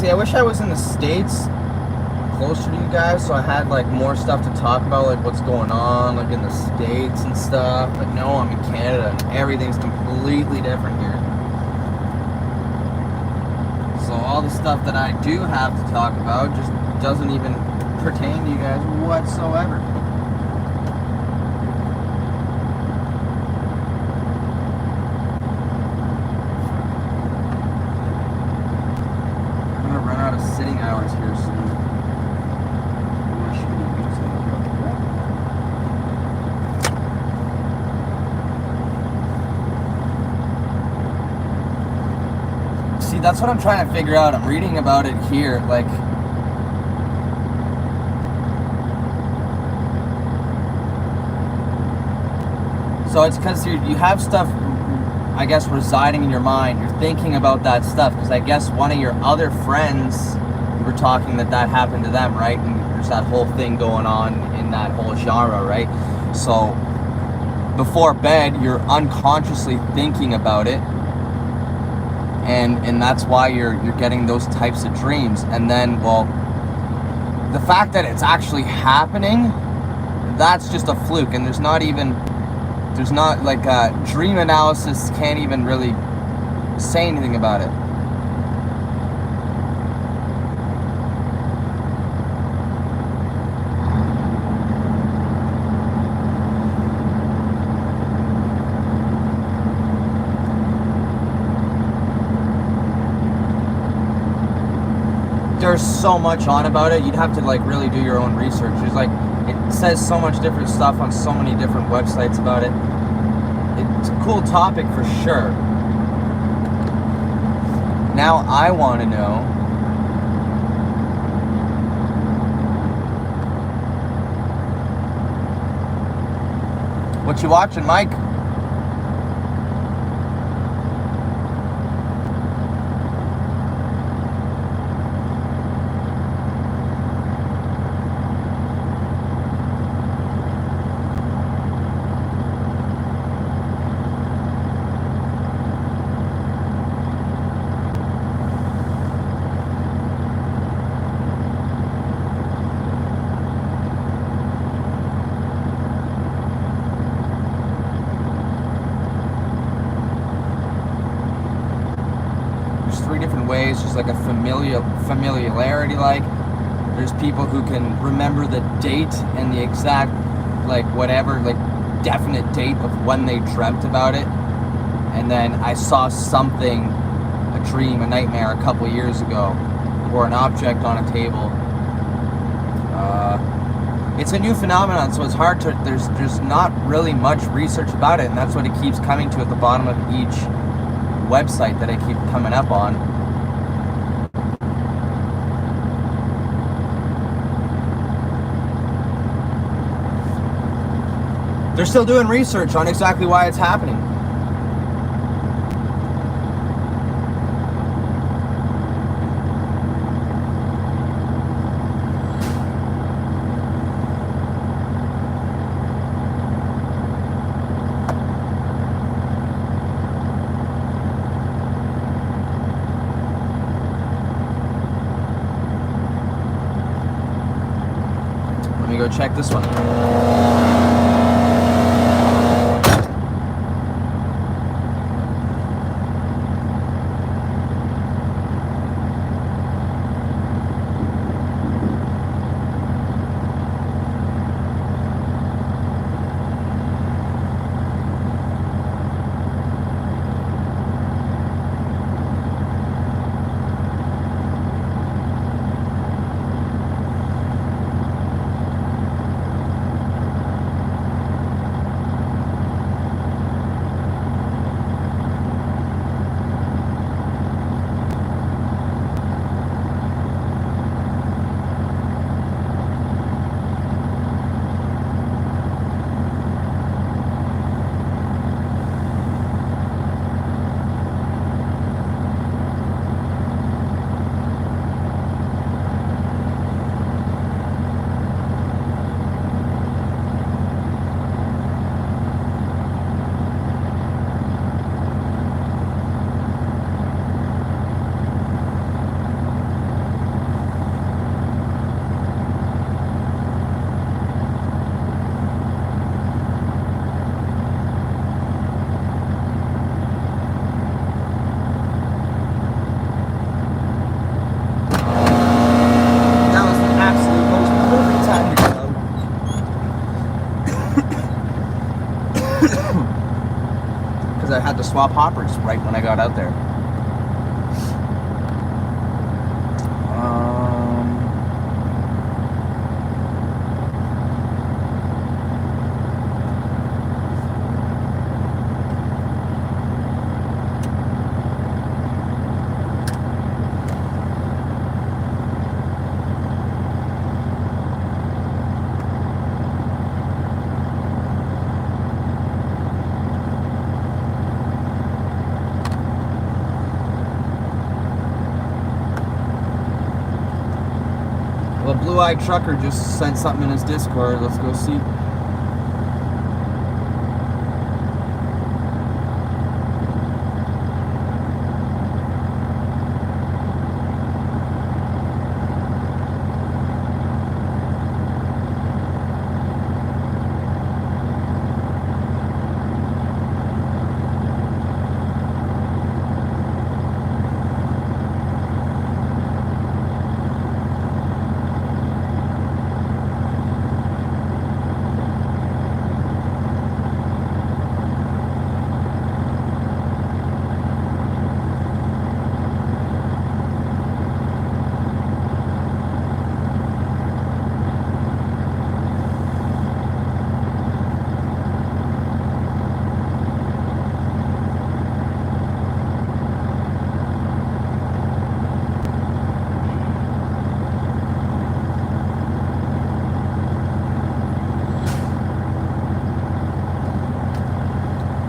See, I wish I was in the States, closer to you guys, so I had like more stuff to talk about, like what's going on, like in the States and stuff. But no, I'm in Canada, and everything's completely different here. So all the stuff that I do have to talk about just doesn't even pertain to you guys whatsoever. Sitting hours here soon. See, that's what I'm trying to figure out. I'm reading about it here, like so it's because you have stuff, I guess, residing in your mind. You're thinking about that stuff because I guess one of your other friends were talking that happened to them, right? And there's that whole thing going on in that whole genre, right? So before bed, you're unconsciously thinking about it, and that's why you're getting those types of dreams. And then, well, the fact that it's actually happening, that's just a fluke, and there's not like dream analysis can't even really say anything about it. There's so much on about it. You'd have to like really do your own research. There's like, it says so much different stuff on so many different websites about it. It's a cool topic for sure. Now I want to know, what you watching, Mike? Ways, just like a familiarity. Like there's people who can remember the date and the exact, like whatever, like definite date of when they dreamt about it. And then I saw something, a dream, a nightmare a couple years ago, or an object on a table. It's a new phenomenon, so it's hard to, there's not really much research about it, and that's what it keeps coming to at the bottom of each website that I keep coming up on. They're still doing research on exactly why it's happening. Let me go check this one. Because I had to swap hoppers right when I got out there. Well, a blue-eyed trucker just sent something in his Discord. Let's go see.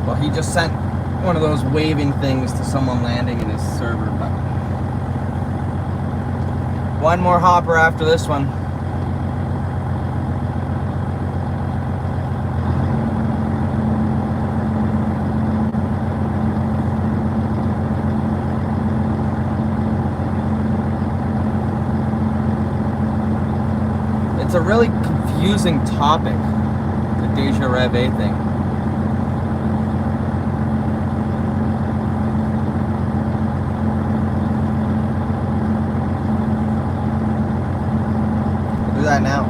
Well, he just sent one of those waving things to someone landing in his server. But one more hopper after this one. It's a really confusing topic, the Deja Rêve thing. That now.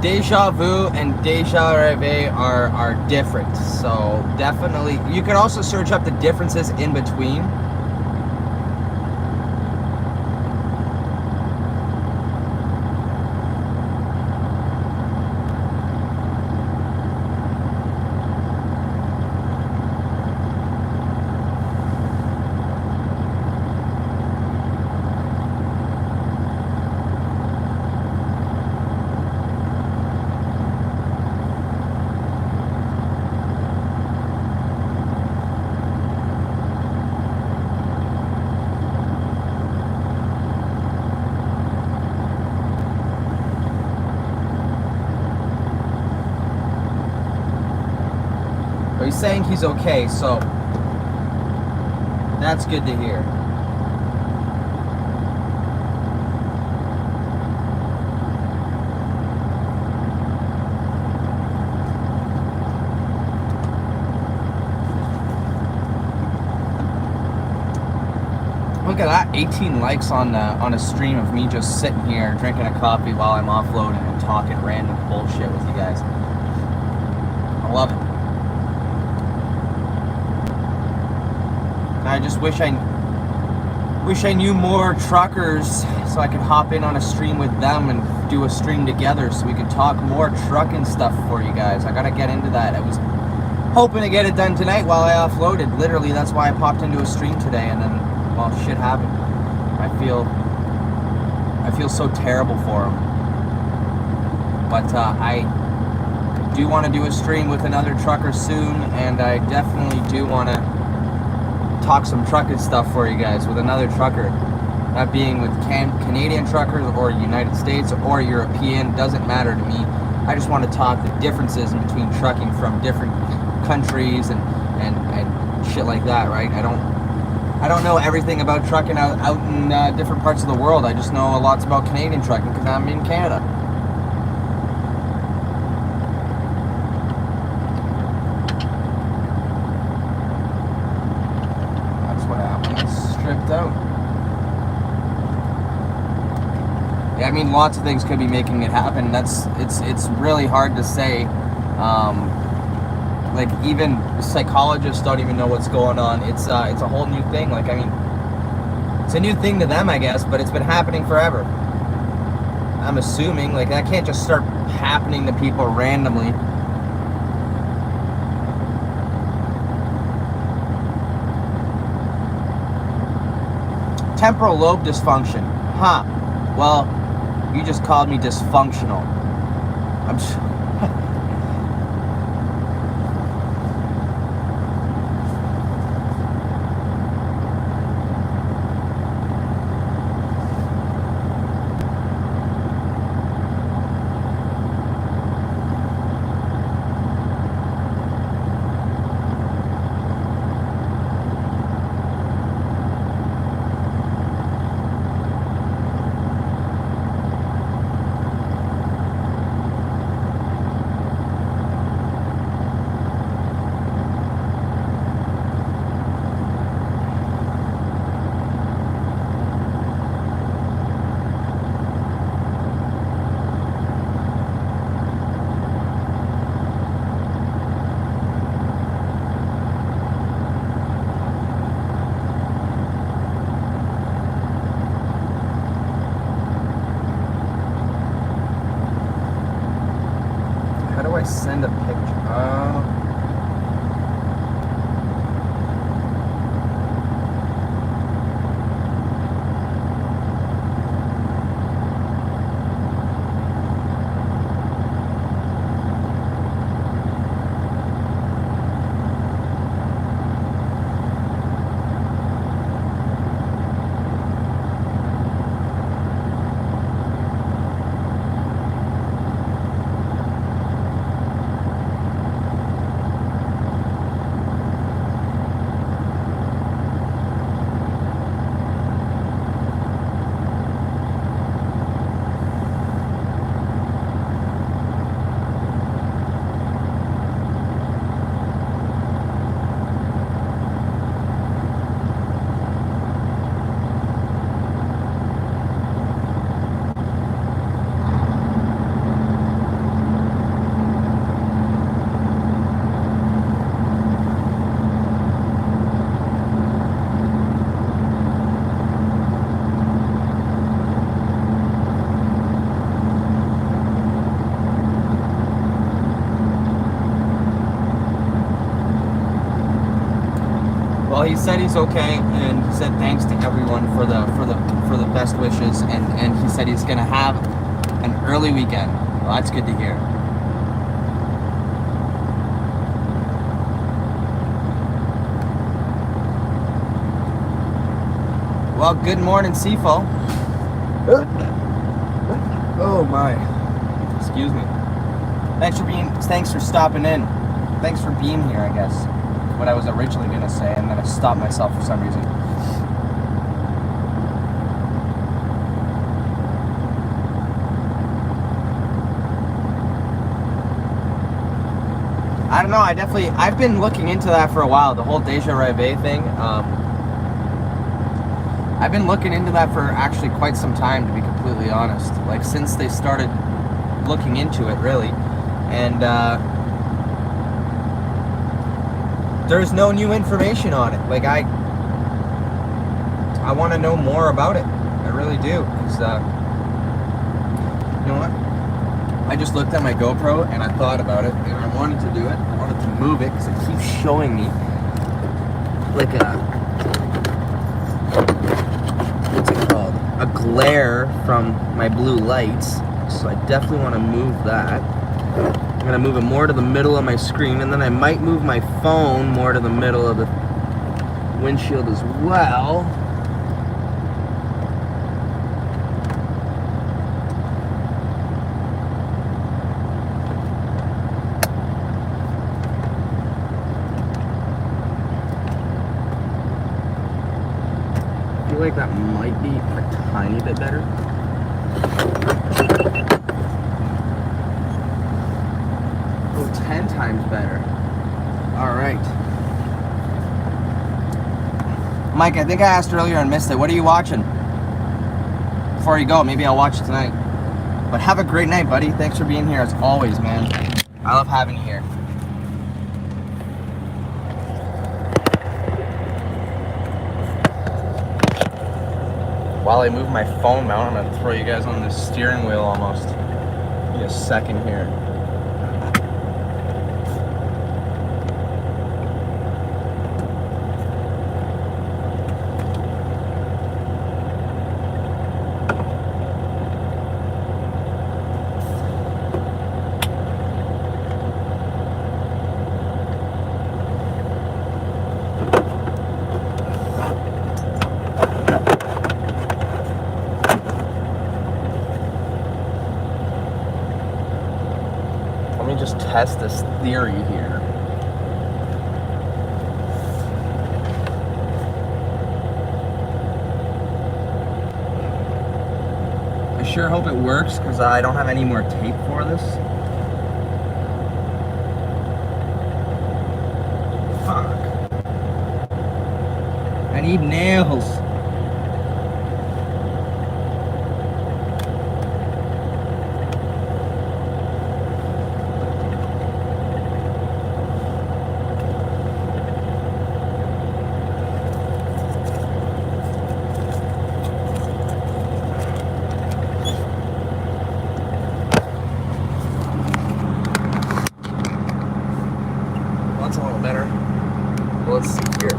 deja vu and deja rêve are different. So definitely, you can also search up the differences in between. He's saying he's okay, so that's good to hear. Look at that, 18 likes on a stream of me just sitting here drinking a coffee while I'm offloading and talking random bullshit with you guys. I love it. I just wish I knew more truckers so I could hop in on a stream with them and do a stream together so we could talk more trucking stuff for you guys. I gotta get into that. I was hoping to get it done tonight while I offloaded. Literally, that's why I popped into a stream today, and then, well, shit happened. I feel so terrible for them. But I do want to do a stream with another trucker soon, and I definitely do want to talk some trucking stuff for you guys with another trucker. That being with Canadian truckers or United States or European, doesn't matter to me. I just want to talk the differences in between trucking from different countries and shit like that, right? I don't know everything about trucking out in different parts of the world. I just know lots about Canadian trucking because I'm in Canada. Out. Yeah, I mean, lots of things could be making it happen. It's really hard to say. Like, even psychologists don't even know what's going on. It's a whole new thing. Like, I mean, it's a new thing to them, I guess, but it's been happening forever. I'm assuming, like, that can't just start happening to people randomly. Temporal lobe dysfunction. Huh. Well, you just called me dysfunctional. I'm just... Well, he said he's okay, and he said thanks to everyone for the best wishes, and he said he's gonna have an early weekend. Well, that's good to hear. Well, good morning, Sifo. Oh my. Excuse me. Thanks for stopping in. Thanks for being here, I guess. What I was originally gonna say, and then I stopped myself for some reason. I don't know, I've been looking into that for a while, the whole Deja Rêve thing. I've been looking into that for actually quite some time, to be completely honest. Like, since they started looking into it, really. And there's no new information on it. Like, I want to know more about it. I really do. Because, you know what? I just looked at my GoPro and I thought about it, and I wanted to do it. I wanted to move it because it keeps showing me like a glare from my blue lights. So I definitely want to move that. I'm gonna move it more to the middle of my screen, and then I might move my phone more to the middle of the windshield as well. I feel like that might be a tiny bit better. Oh, 10 times better. All right. Mike, I think I asked earlier and missed it. What are you watching? Before you go, maybe I'll watch it tonight. But have a great night, buddy. Thanks for being here as always, man. I love having you here. While I move my phone mount, I'm gonna throw you guys on the steering wheel almost. Give me a second here. Let me just test this theory here. I sure hope it works, because I don't have any more tape for this. Fuck. I need nails. That's a little better. Well, let's see here.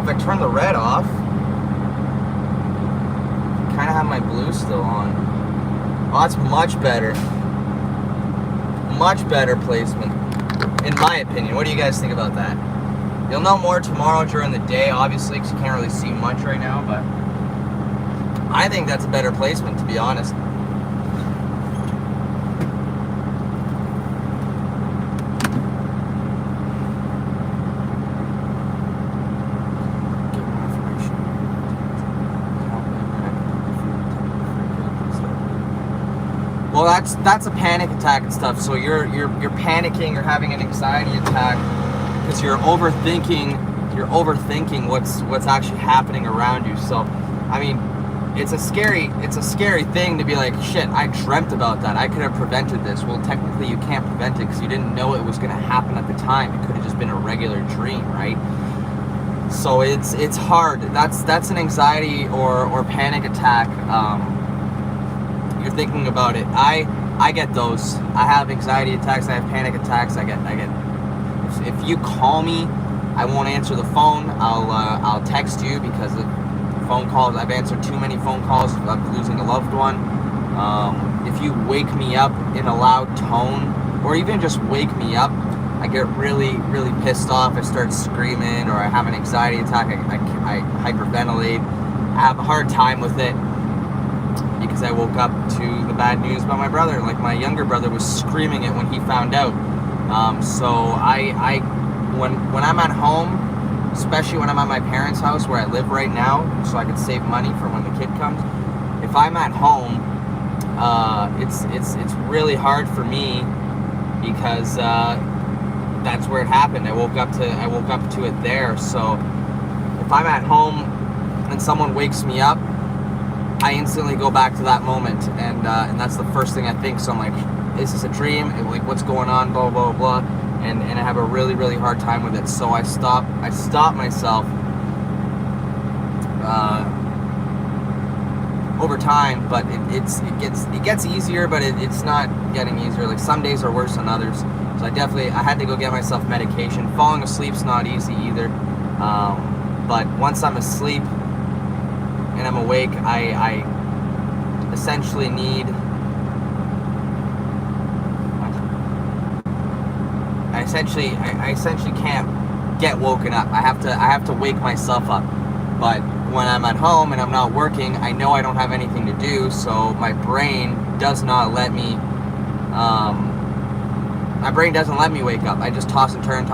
If I turn the red off, I kind of have my blue still on. Oh, that's much better. Much better placement, in my opinion. What do you guys think about that? You'll know more tomorrow during the day, obviously, because you can't really see much right now, but I think that's a better placement, to be honest. Well, that's a panic attack and stuff. So you're panicking or having an anxiety attack because you're overthinking what's actually happening around you. So, I mean, it's a scary thing to be like, shit, I dreamt about that. I could have prevented this. Well, technically you can't prevent it because you didn't know it was going to happen at the time. It could have just been a regular dream, right? So it's hard. That's an anxiety or panic attack. You're thinking about it. I get those. I have anxiety attacks. I have panic attacks. I get If you call me, I won't answer the phone. I'll text you, because of phone calls, I've answered too many phone calls of losing a loved one. If you wake me up in a loud tone, or even just wake me up, I get really, really pissed off. I start screaming, or I have an anxiety attack. I hyperventilate. I have a hard time with it, because I woke up to the bad news about my brother. Like, my younger brother was screaming it when he found out. So when I'm at home, especially when I'm at my parents' house where I live right now, so I can save money for when the kid comes. If I'm at home, it's really hard for me, because that's where it happened. I woke up to it there. So if I'm at home and someone wakes me up, I instantly go back to that moment, and that's the first thing I think. So I'm like, is this a dream? Like, what's going on? Blah blah blah. And I have a really, really hard time with it. So I stop myself over time, but it gets easier, but it's not getting easier. Like, some days are worse than others. So I had to go get myself medication. Falling asleep's not easy either. But once I'm asleep and I'm awake, I essentially need. I essentially can't get woken up. I have to wake myself up. But when I'm at home and I'm not working, I know I don't have anything to do, so my brain does not let me. My brain doesn't let me wake up. I just toss and turn,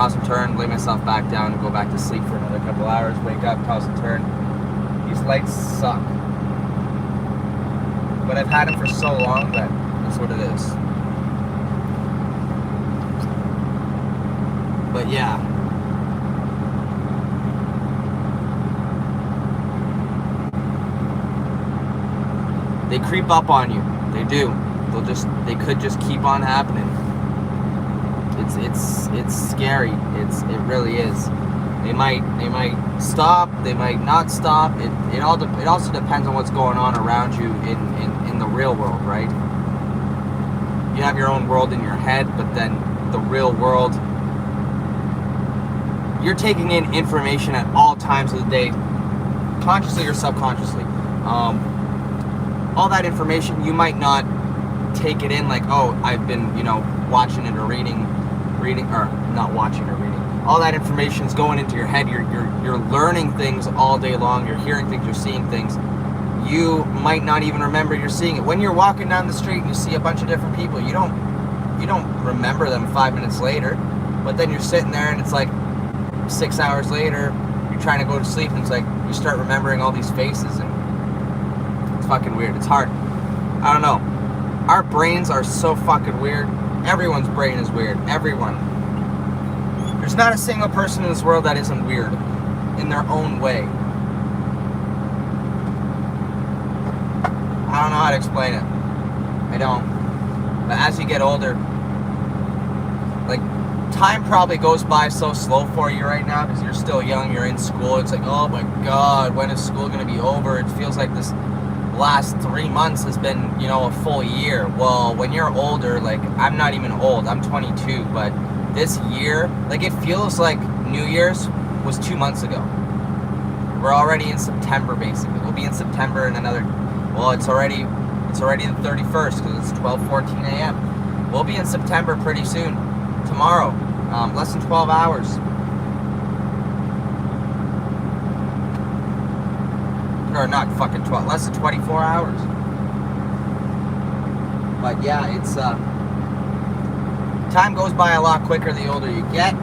lay myself back down, and go back to sleep for another couple hours. Wake up, toss and turn. These lights suck, but I've had them for so long that that's what it is. But yeah. They creep up on you. They do. They could just keep on happening. It's scary. It really is. They might stop, they might not stop. It also depends on what's going on around you in the real world, right? You have your own world in your head, but then the real world, you're taking in information at all times of the day, consciously or subconsciously. All that information, you might not take it in like, oh, I've been, watching it or reading, or not watching or reading. All that information is going into your head. You're learning things all day long. You're hearing things. You're seeing things. You might not even remember you're seeing it. When you're walking down the street and you see a bunch of different people, you don't remember them 5 minutes later. But then you're sitting there and it's like 6 hours later, you're trying to go to sleep, and it's like you start remembering all these faces, and it's fucking weird. It's hard. I don't know. Our brains are so fucking weird. Everyone's brain is weird. Everyone. There's not a single person in this world that isn't weird in their own way. I don't know how to explain it. I don't. But as you get older, like, time probably goes by so slow for you right now because you're still young, you're in school. It's like, oh my God, when is school going to be over? It feels like this last 3 months has been, a full year. Well, when you're older, like, I'm not even old, I'm 22, but this year, like, it feels like New Year's was 2 months ago. We're already in September, basically. We'll be in September in another, well, it's already the 31st because it's 12:14 a.m. We'll be in September pretty soon. Tomorrow, less than 12 hours. Or not fucking 12, less than 24 hours. But yeah, it's time goes by a lot quicker the older you get.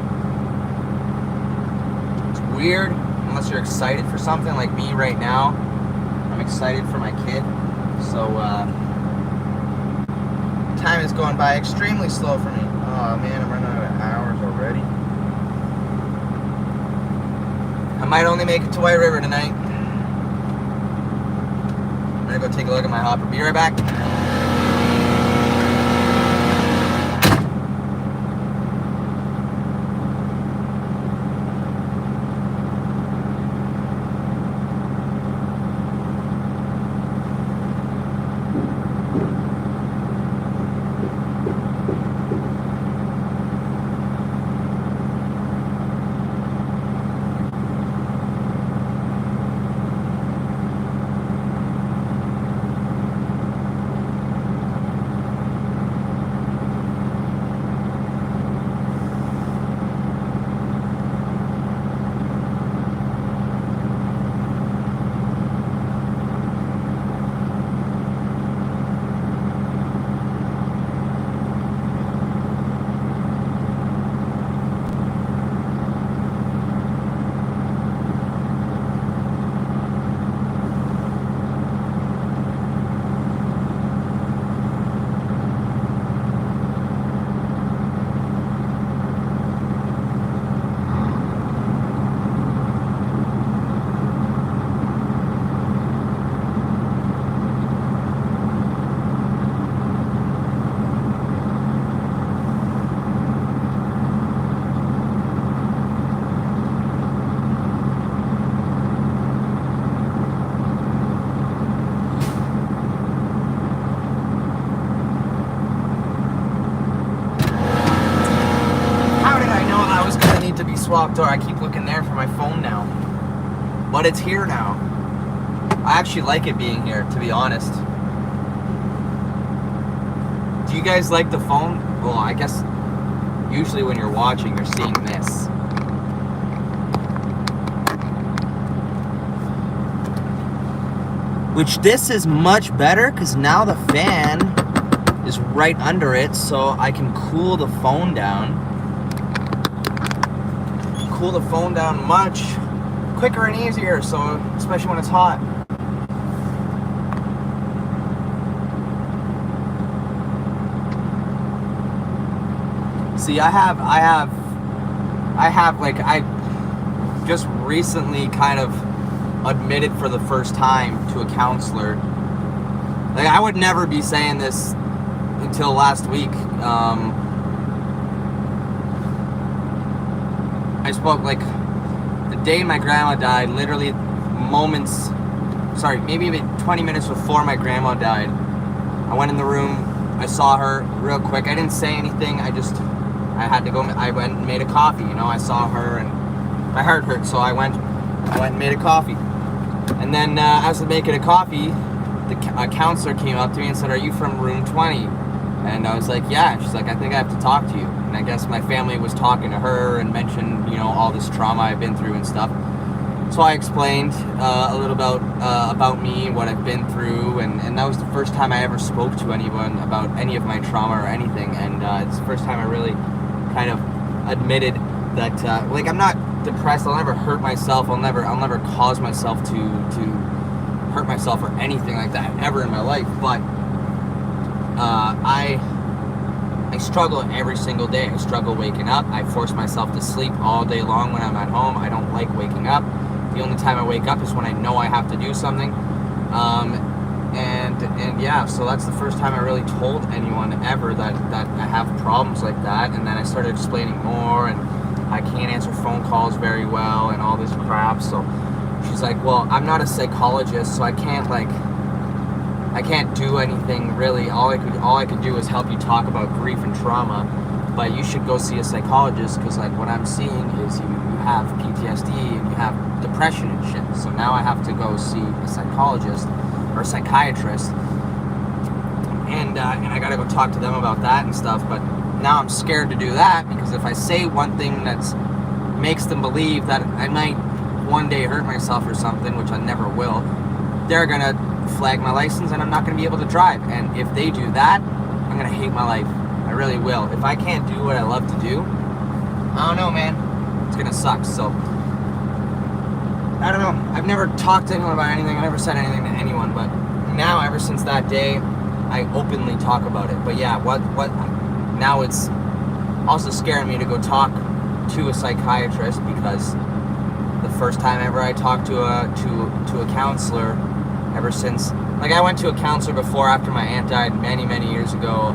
It's weird unless you're excited for something like me right now. I'm excited for my kid. So time is going by extremely slow for me. Oh man, I'm running out of hours already. I might only make it to White River tonight. I'm gonna go take a look at my hopper. Be right back. to be swapped over. I keep looking there for my phone now. But it's here now. I actually like it being here, to be honest. Do you guys like the phone? Well, I guess usually when you're watching, you're seeing this. Which this is much better because now the fan is right under it, so I can cool the phone down. Cool the phone down much quicker and easier, so especially when it's hot. See, I just recently kind of admitted for the first time to a counselor. Like, I would never be saying this until last week. I spoke like the day my grandma died, literally maybe 20 minutes before my grandma died. I went in the room, I saw her real quick. I didn't say anything, I had to go, I went and made a coffee, you know. I saw her and my heart hurt, so I went and made a coffee. And then as I was making a coffee, a counselor came up to me and said, "Are you from room 20? And I was like, "Yeah." She's like, "I think I have to talk to you." And I guess my family was talking to her and mentioned, you know, all this trauma I've been through and stuff. So I explained a little about me, what I've been through, and that was the first time I ever spoke to anyone about any of my trauma or anything. And it's the first time I really kind of admitted that, like, I'm not depressed. I'll never hurt myself. I'll never cause myself to hurt myself or anything like that ever in my life. But I struggle every single day. I struggle waking up. I force myself to sleep all day long when I'm at home. I don't like waking up. The only time I wake up is when I know I have to do something. And yeah, so that's the first time I really told anyone ever that I have problems like that. And then I started explaining more, and I can't answer phone calls very well and all this crap. So she's like, "Well, I'm not a psychologist, so I can't do anything really. All I could do is help you talk about grief and trauma, but you should go see a psychologist, because like what I'm seeing is you have PTSD and you have depression and shit. So now I have to go see a psychologist or a psychiatrist, and I gotta go talk to them about that and stuff. But now I'm scared to do that, because if I say one thing that makes them believe that I might one day hurt myself or something, which I never will, they're gonna flag my license and I'm not gonna be able to drive. And if they do that, I'm gonna hate my life. I really will. If I can't do what I love to do, I don't know, man. It's gonna suck. So I don't know. I've never talked to anyone about anything. I never said anything to anyone. But now, ever since that day, I openly talk about it. But yeah, what? Now it's also scaring me to go talk to a psychiatrist, because the first time ever I talked to a counselor, ever since, like, I went to a counselor before, after my aunt died many years ago,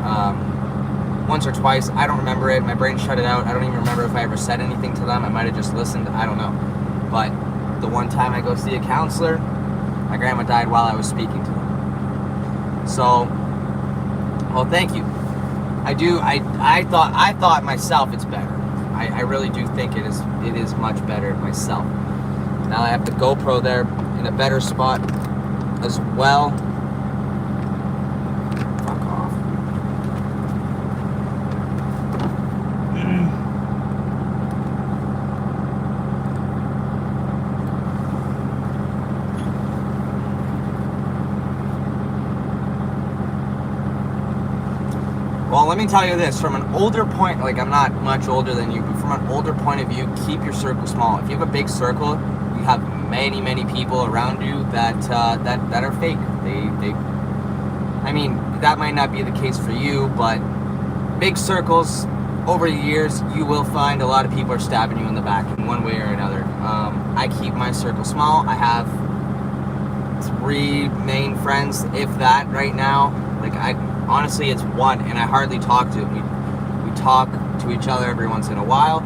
once or twice. I don't remember it. My brain shut it out. I don't even remember if I ever said anything to them. I might have just listened. I don't know. But the one time I go see a counselor, my grandma died while I was speaking to them. So, well, thank you. I thought myself it's better. I really do think it is much better myself. Now I have the GoPro there in a better spot as well. Fuck off. Well, let me tell you this, from an older point, like, I'm not much older than you, but from an older point of view, keep your circle small. If you have a big circle, you have many people around you that are fake. They I mean, that might not be the case for you, but big circles, over the years, you will find a lot of people are stabbing you in the back in one way or another. I keep my circle small. I have 3 main friends, if that, right now. Like, honestly, it's 1, and I hardly talk to them. We talk to each other every once in a while,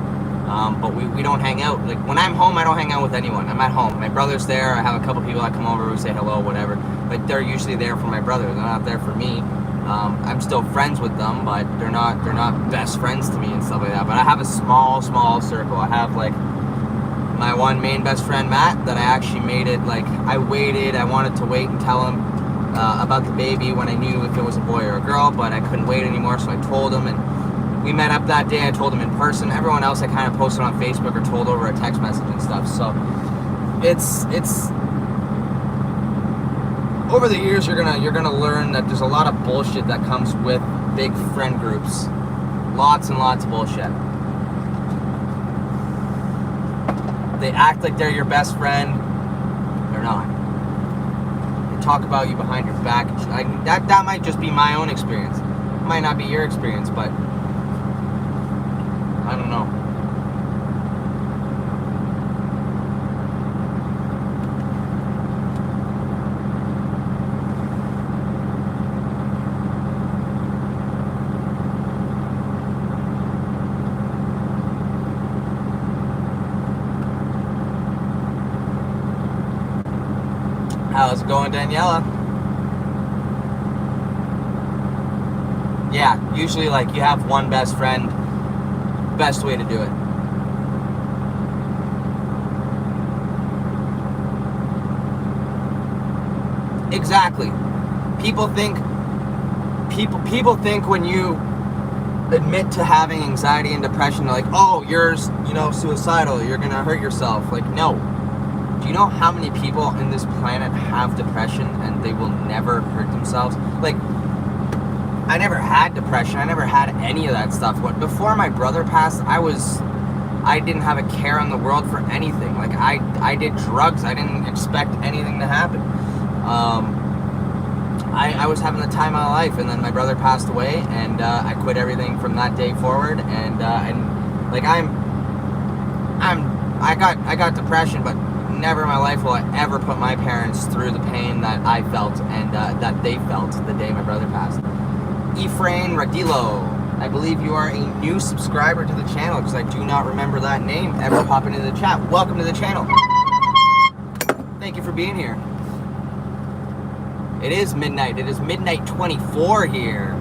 but we don't hang out. Like, when I'm home, I don't hang out with anyone. I'm at home. My brother's there. I have a couple people that come over who say hello, whatever. But they're usually there for my brother. They're not there for me. I'm still friends with them, but they're not best friends to me and stuff like that. But I have a small circle. I have like my one main best friend, Matt, that I actually made it. Like, I wanted to wait and tell him about the baby when I knew if it was a boy or a girl, but I couldn't wait anymore, so I told him, and we met up that day. I told him in person. Everyone else I kind of posted on Facebook or told over a text message and stuff. So it's over the years you're gonna learn that there's a lot of bullshit that comes with big friend groups. Lots and lots of bullshit. They act like they're your best friend. They're not. They talk about you behind your back. That might just be my own experience. It might not be your experience, but I don't know. How's it going, Daniela? Yeah, usually like you have one best friend. Best way to do it. Exactly. People think when you admit to having anxiety and depression, they're like, oh, you're suicidal, you're gonna hurt yourself. Like, no. Do you know how many people in this planet have depression and they will never hurt themselves? Like, I never had depression. I never had any of that stuff. Before my brother passed, I didn't have a care in the world for anything. Like, I did drugs. I didn't expect anything to happen. I was having the time of my life, and then my brother passed away, and I quit everything from that day forward. And like I got depression, but never in my life will I ever put my parents through the pain that I felt and that they felt the day my brother passed. Ephraim Radillo, I believe you are a new subscriber to the channel, because I do not remember that name ever popping into the chat. Welcome to the channel. Thank you for being here. It is midnight. It is midnight 24 here.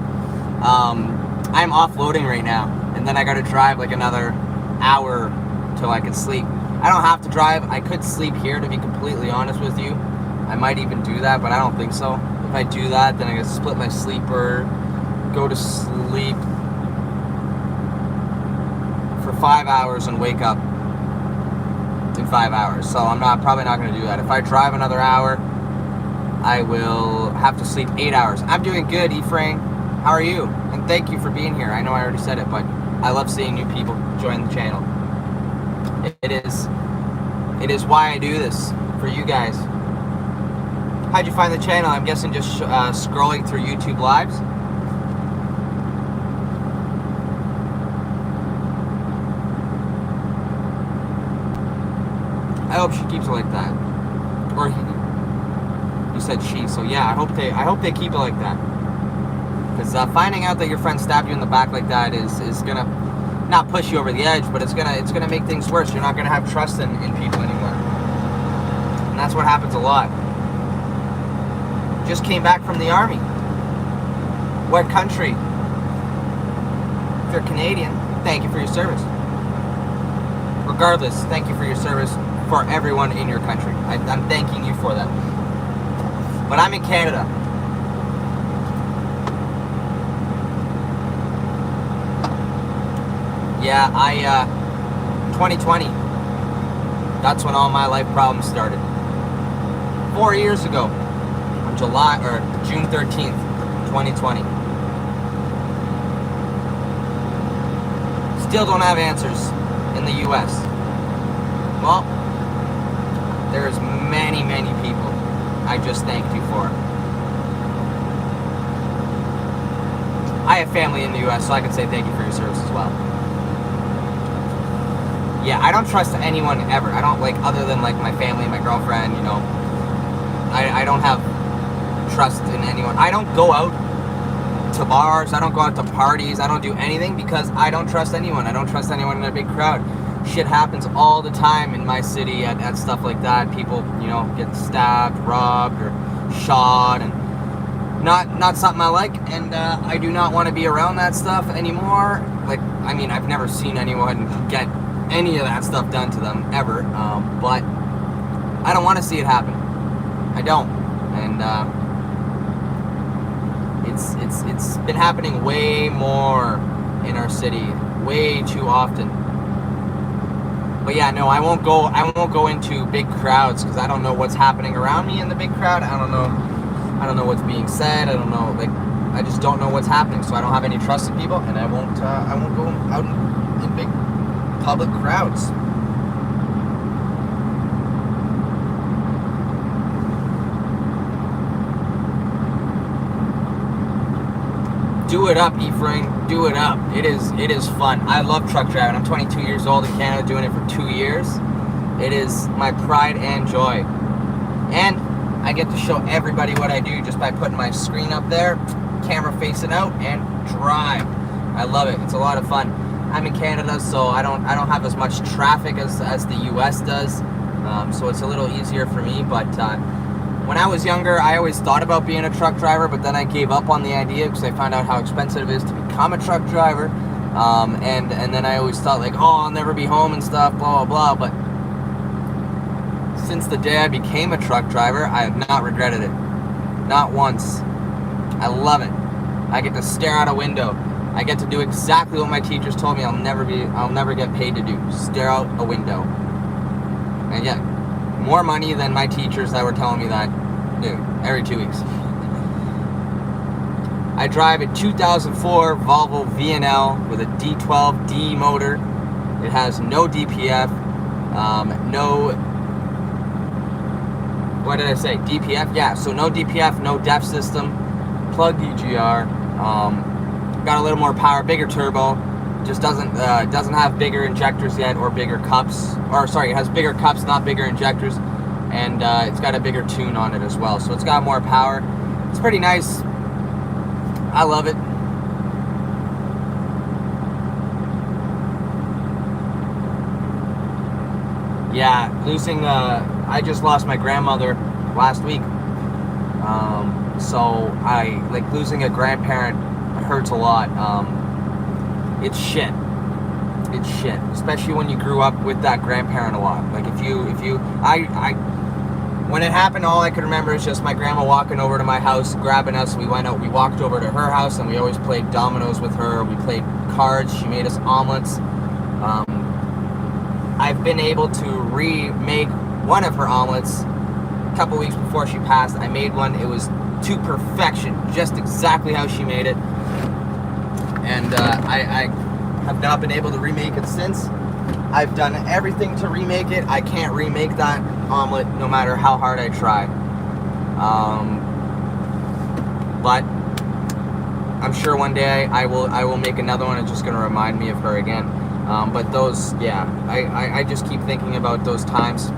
I'm offloading right now, and then I gotta drive like another hour till I can sleep. I don't have to drive. I could sleep here, to be completely honest with you. I might even do that, but I don't think so. If I do that, then I gotta split my sleeper, go to sleep for 5 hours and wake up in 5 hours. So I'm probably not going to do that. If I drive another hour, I will have to sleep 8 hours. I'm doing good, Ephraim. How are you? And thank you for being here. I know I already said it, but I love seeing new people join the channel. It is why I do this, for you guys. How'd you find the channel? I'm guessing just scrolling through YouTube Lives. I hope she keeps it like that. Or you said she, so yeah, I hope they keep it like that. Because finding out that your friend stabbed you in the back like that is gonna not push you over the edge, but it's gonna make things worse. You're not gonna have trust in people anymore. And that's what happens a lot. Just came back from the army. What country? If you're Canadian, thank you for your service. Regardless, thank you for your service for everyone in your country. I'm thanking you for that. But I'm in Canada. Yeah, 2020. That's when all my life problems started. 4 years ago, on June 13th, 2020. Still don't have answers in the U.S. Well, there's many, many people I just thanked you for. I have family in the U.S., so I can say thank you for your service as well. Yeah, I don't trust anyone ever. I don't, like, other than, like, my family, my girlfriend, you know. I don't have trust in anyone. I don't go out to bars. I don't go out to parties. I don't do anything because I don't trust anyone. I don't trust anyone in a big crowd. Shit happens all the time in my city at stuff like that. People, you know, get stabbed, robbed, or shot, and not something I like, and I do not want to be around that stuff anymore. Like, I mean, I've never seen anyone get any of that stuff done to them ever, but I don't want to see it happen. I don't, and it's been happening way more in our city, way too often. But yeah, no, I won't go into big crowds because I don't know what's happening around me in the big crowd. I don't know what's being said. I don't know, like, I just don't know what's happening. So I don't have any trust in people, and I won't go out in big public crowds. Do it up, Ephraim. Do it up. It is fun. I love truck driving. I'm 22 years old in Canada, doing it for 2 years. It is my pride and joy. And I get to show everybody what I do just by putting my screen up there, camera facing out, and drive. I love it. It's a lot of fun. I'm in Canada, so I don't have as much traffic as the US does, so it's a little easier for me. But when I was younger, I always thought about being a truck driver, but then I gave up on the idea because I found out how expensive it is to become a truck driver. And then I always thought, like, oh, I'll never be home and stuff, blah, blah, blah. But since the day I became a truck driver, I have not regretted it. Not once. I love it. I get to stare out a window. I get to do exactly what my teachers told me I'll never get paid to do. Stare out a window. And yeah, more money than my teachers that were telling me that, dude, every 2 weeks. I drive a 2004 Volvo VNL with a D12D motor. It has no DPF, no, what did I say, DPF? Yeah, so no DPF, no DEF system, plug EGR, got a little more power, bigger turbo, just doesn't have bigger injectors yet or bigger cups, or sorry, it has bigger cups, not bigger injectors, and it's got a bigger tune on it as well, so it's got more power. It's pretty nice. I love it. Yeah, I just lost my grandmother last week, so losing a grandparent hurts a lot. It's shit. It's shit, especially when you grew up with that grandparent a lot. Like when it happened, all I could remember is just my grandma walking over to my house, grabbing us. We walked over to her house, and we always played dominoes with her. We played cards. She made us omelets. I've been able to remake one of her omelets a couple weeks before she passed. I made one. It was to perfection, just exactly how she made it. And I have not been able to remake it since. I've done everything to remake it. I can't remake that omelet no matter how hard I try. But I'm sure one day I will make another one. It's just going to remind me of her again. But those, yeah, I just keep thinking about those times.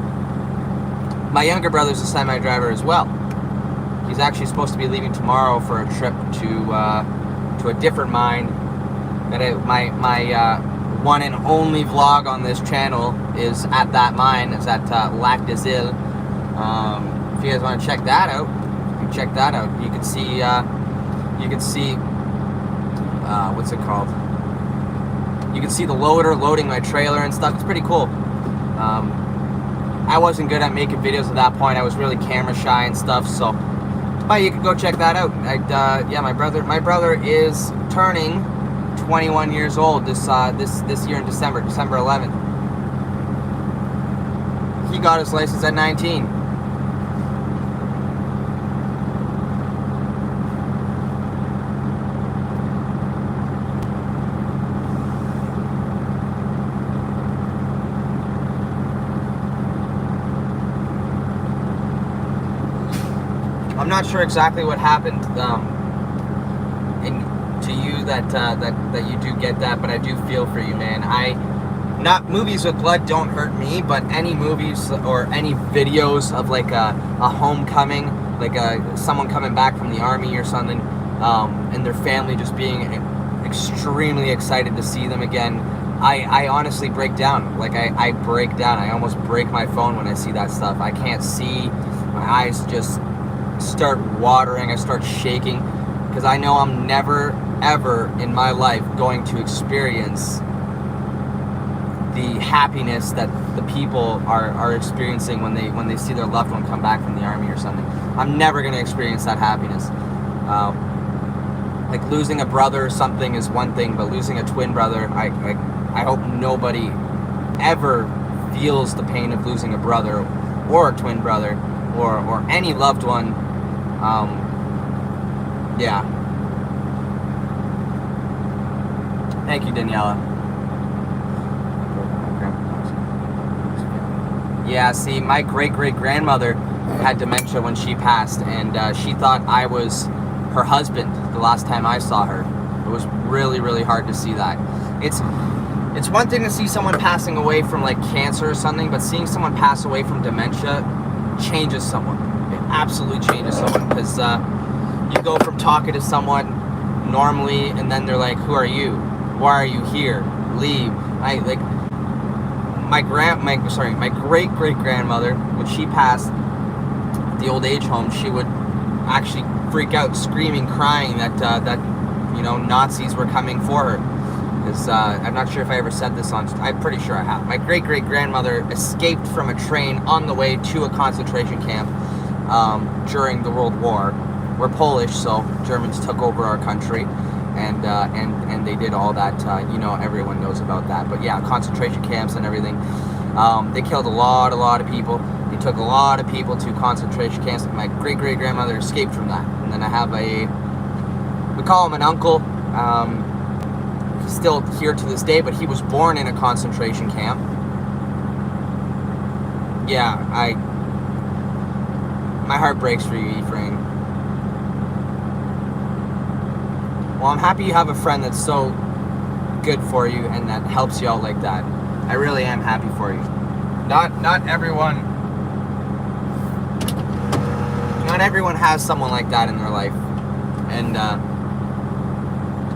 My younger brother's a semi-driver as well. He's actually supposed to be leaving tomorrow for a trip to a different mine. My one and only vlog on this channel is at that mine. It's at Lac des Îles. If you guys want to check that out, you can check that out. You can see what's it called? You can see the loader loading my trailer and stuff. It's pretty cool. I wasn't good at making videos at that point. I was really camera shy and stuff. So, but you can go check that out. Yeah, my brother is turning 21 years old this year in December 11th. He got his license at 19. I'm not sure exactly what happened to you that you do get that, but I do feel for you, man. Movies with blood don't hurt me, but any movies or any videos of like a homecoming, like someone coming back from the army or something, and their family just being extremely excited to see them again, I honestly break down. Like I break down. I almost break my phone when I see that stuff. I can't see. My eyes just start watering, I start shaking, because I know I'm never, ever in my life going to experience the happiness that the people are experiencing when they see their loved one come back from the army or something. I'm never going to experience that happiness. Like losing a brother or something is one thing, but losing a twin brother, I hope nobody ever feels the pain of losing a brother or a twin brother or any loved one. Yeah. Thank you, Daniela. Yeah, see, my great-great-grandmother had dementia when she passed, and she thought I was her husband the last time I saw her. It was really, really hard to see that. It's one thing to see someone passing away from like cancer or something, but seeing someone pass away from dementia changes someone. It absolutely changes someone, because you go from talking to someone normally, and then they're like, "Who are you? Why are you here? Leave." My great-great-grandmother, when she passed at the old age home, she would actually freak out, screaming, crying that Nazis were coming for her. Because I'm not sure if I ever said this on. I'm pretty sure I have. My great-great-grandmother escaped from a train on the way to a concentration camp during the World War. We're Polish, so Germans took over our country. And they did all that, everyone knows about that. But yeah, concentration camps and everything. They killed a lot of people. They took a lot of people to concentration camps. My great-great-grandmother escaped from that. And then I have we call him an uncle. He's still here to this day, but he was born in a concentration camp. Yeah, my heart breaks for you, Ephraim. Well, I'm happy you have a friend that's so good for you and that helps you out like that. I really am happy for you. Not everyone has someone like that in their life, and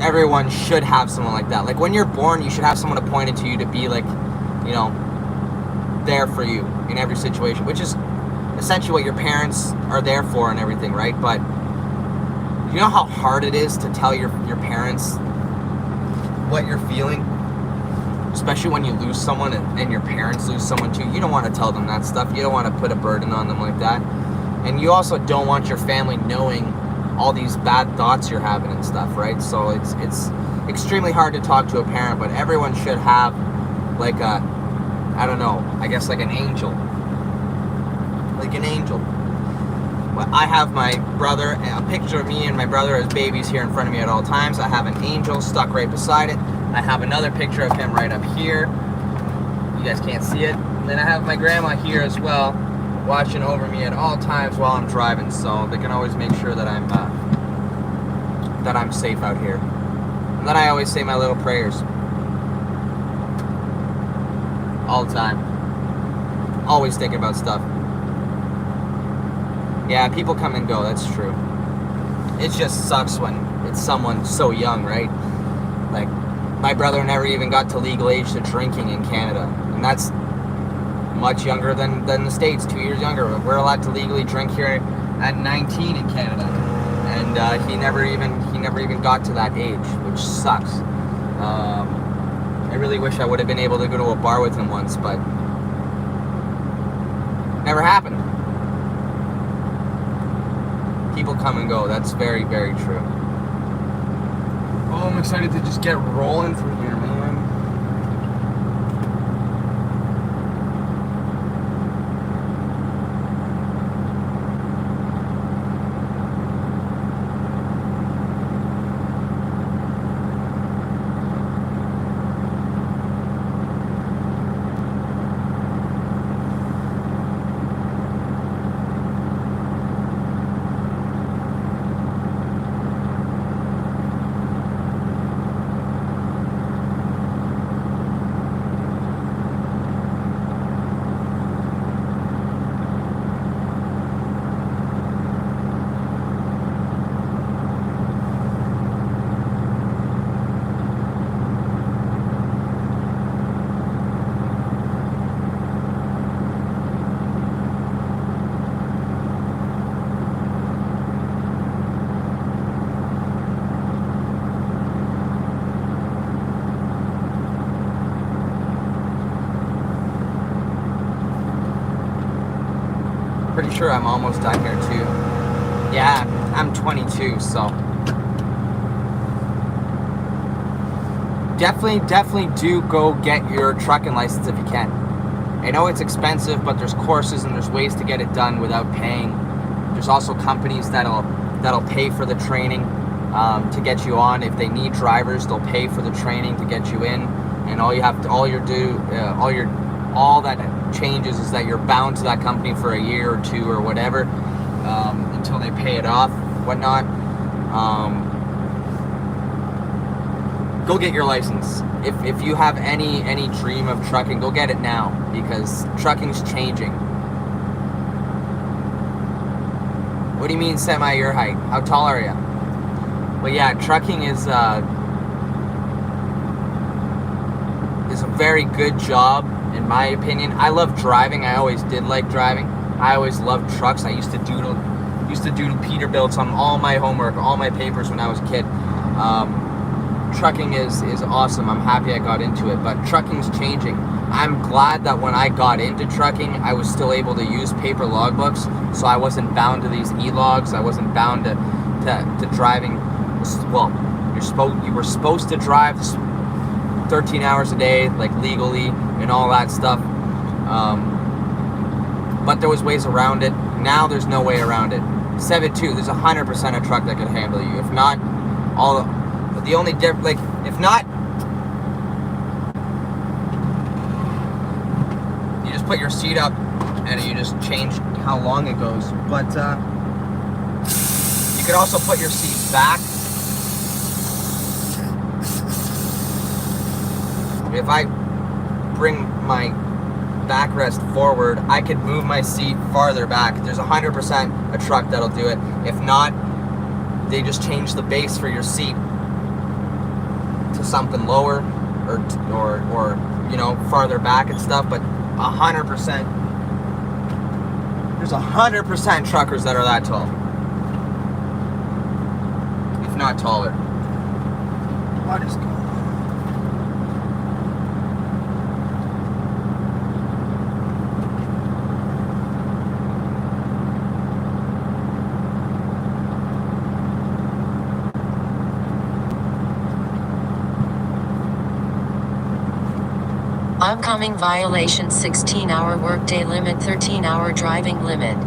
everyone should have someone like that. Like when you're born, you should have someone appointed to you to be like, there for you in every situation, which is essentially what your parents are there for and everything, right? But you know how hard it is to tell your parents what you're feeling? Especially when you lose someone and your parents lose someone too. You don't want to tell them that stuff. You don't want to put a burden on them like that. And you also don't want your family knowing all these bad thoughts you're having and stuff, right? So it's extremely hard to talk to a parent, but everyone should have like I guess like an angel. Like an angel. I have my brother, a picture of me and my brother as babies here in front of me at all times. I have an angel stuck right beside it. I have another picture of him right up here. You guys can't see it. And then I have my grandma here as well, watching over me at all times while I'm driving, so they can always make sure that I'm safe out here. And then I always say my little prayers. All the time. Always thinking about stuff. Yeah, people come and go, that's true. It just sucks when it's someone so young, right? Like, my brother never even got to legal age to drinking in Canada. And that's much younger than the States, 2 years younger. We're allowed to legally drink here at 19 in Canada. And he never even got to that age, which sucks. I really wish I would have been able to go to a bar with him once, but never happened. People come and go. That's very, very true. Oh, I'm excited to just get rolling from here, man. pretty sure I'm almost done here too. Yeah, I'm 22, so definitely do go get your trucking license if you can. I know it's expensive, but there's courses and there's ways to get it done without paying. There's also companies that'll pay for the training to get you on. If they need drivers, they'll pay for the training to get you in. And all that changes is that you're bound to that company for a year or two or whatever until they pay it off, whatnot. Go get your license. If you have any dream of trucking, go get it now, because trucking's changing. What do you mean semi your height? How tall are you? Well, yeah, trucking is a very good job in my opinion. I love driving. I always did like driving. I always loved trucks. I used to doodle Peterbilts on all my homework, all my papers when I was a kid. Trucking is awesome. I'm happy I got into it, but trucking's changing. I'm glad that when I got into trucking, I was still able to use paper logbooks, so I wasn't bound to these e-logs. I wasn't bound to driving. Well, you were supposed to drive 13 hours a day, like legally and all that stuff. But there was ways around it. Now there's no way around it. 7.2, there's 100% a truck that could handle you. If not, the only difference, like, if not, you just put your seat up and you just change how long it goes. But you could also put your seat back. If I bring my backrest forward, I could move my seat farther back. There's 100% a truck that'll do it. If not, they just change the base for your seat to something lower or you know, farther back and stuff. But 100%, there's 100% truckers that are that tall, if not taller. What is going on? Oncoming violation: 16-hour workday limit, 13-hour driving limit.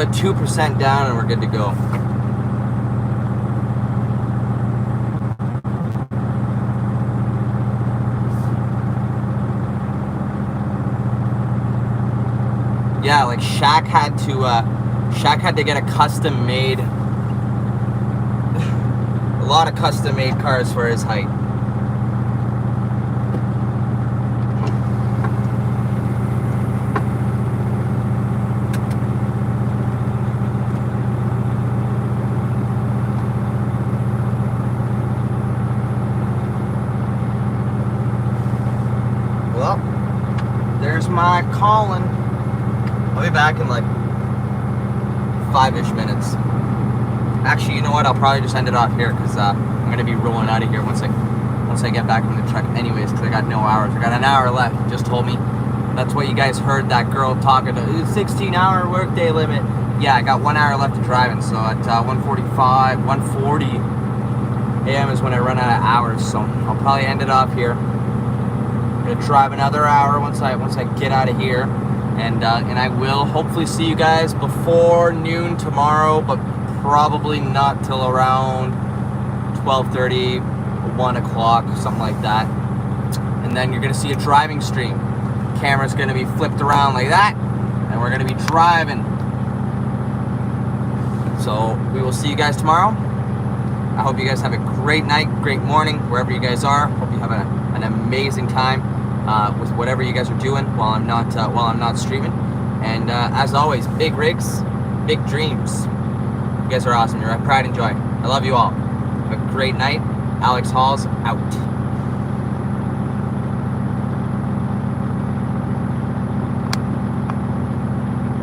another 2% down and we're good to go. Yeah, like Shaq had to get a custom made, a lot of custom made cars for his height. Well, there's my calling. I'll be back in like 5-ish minutes. Actually, you know what? I'll probably just end it off here because I'm gonna be rolling out of here once I get back in the truck. Anyways, because I got no hours. I got an hour left. You just told me. That's what you guys heard that girl talking to. 16-hour workday limit. Yeah, I got 1 hour left of driving. So at 1:40 a.m. is when I run out of hours. So I'll probably end it off here. I'm gonna drive another hour once I get out of here. And I will hopefully see you guys before noon tomorrow, but probably not till around 12:30, 1 o'clock, something like that. And then you're gonna see a driving stream. Camera's gonna be flipped around like that, and we're gonna be driving. So we will see you guys tomorrow. I hope you guys have a great night, great morning, wherever you guys are. Hope you have an amazing time. With whatever you guys are doing while I'm not streaming. And as always, big rigs, big dreams. You guys are awesome. You're at Pride and Joy. I love you all. Have a great night. Aleks Hauls out.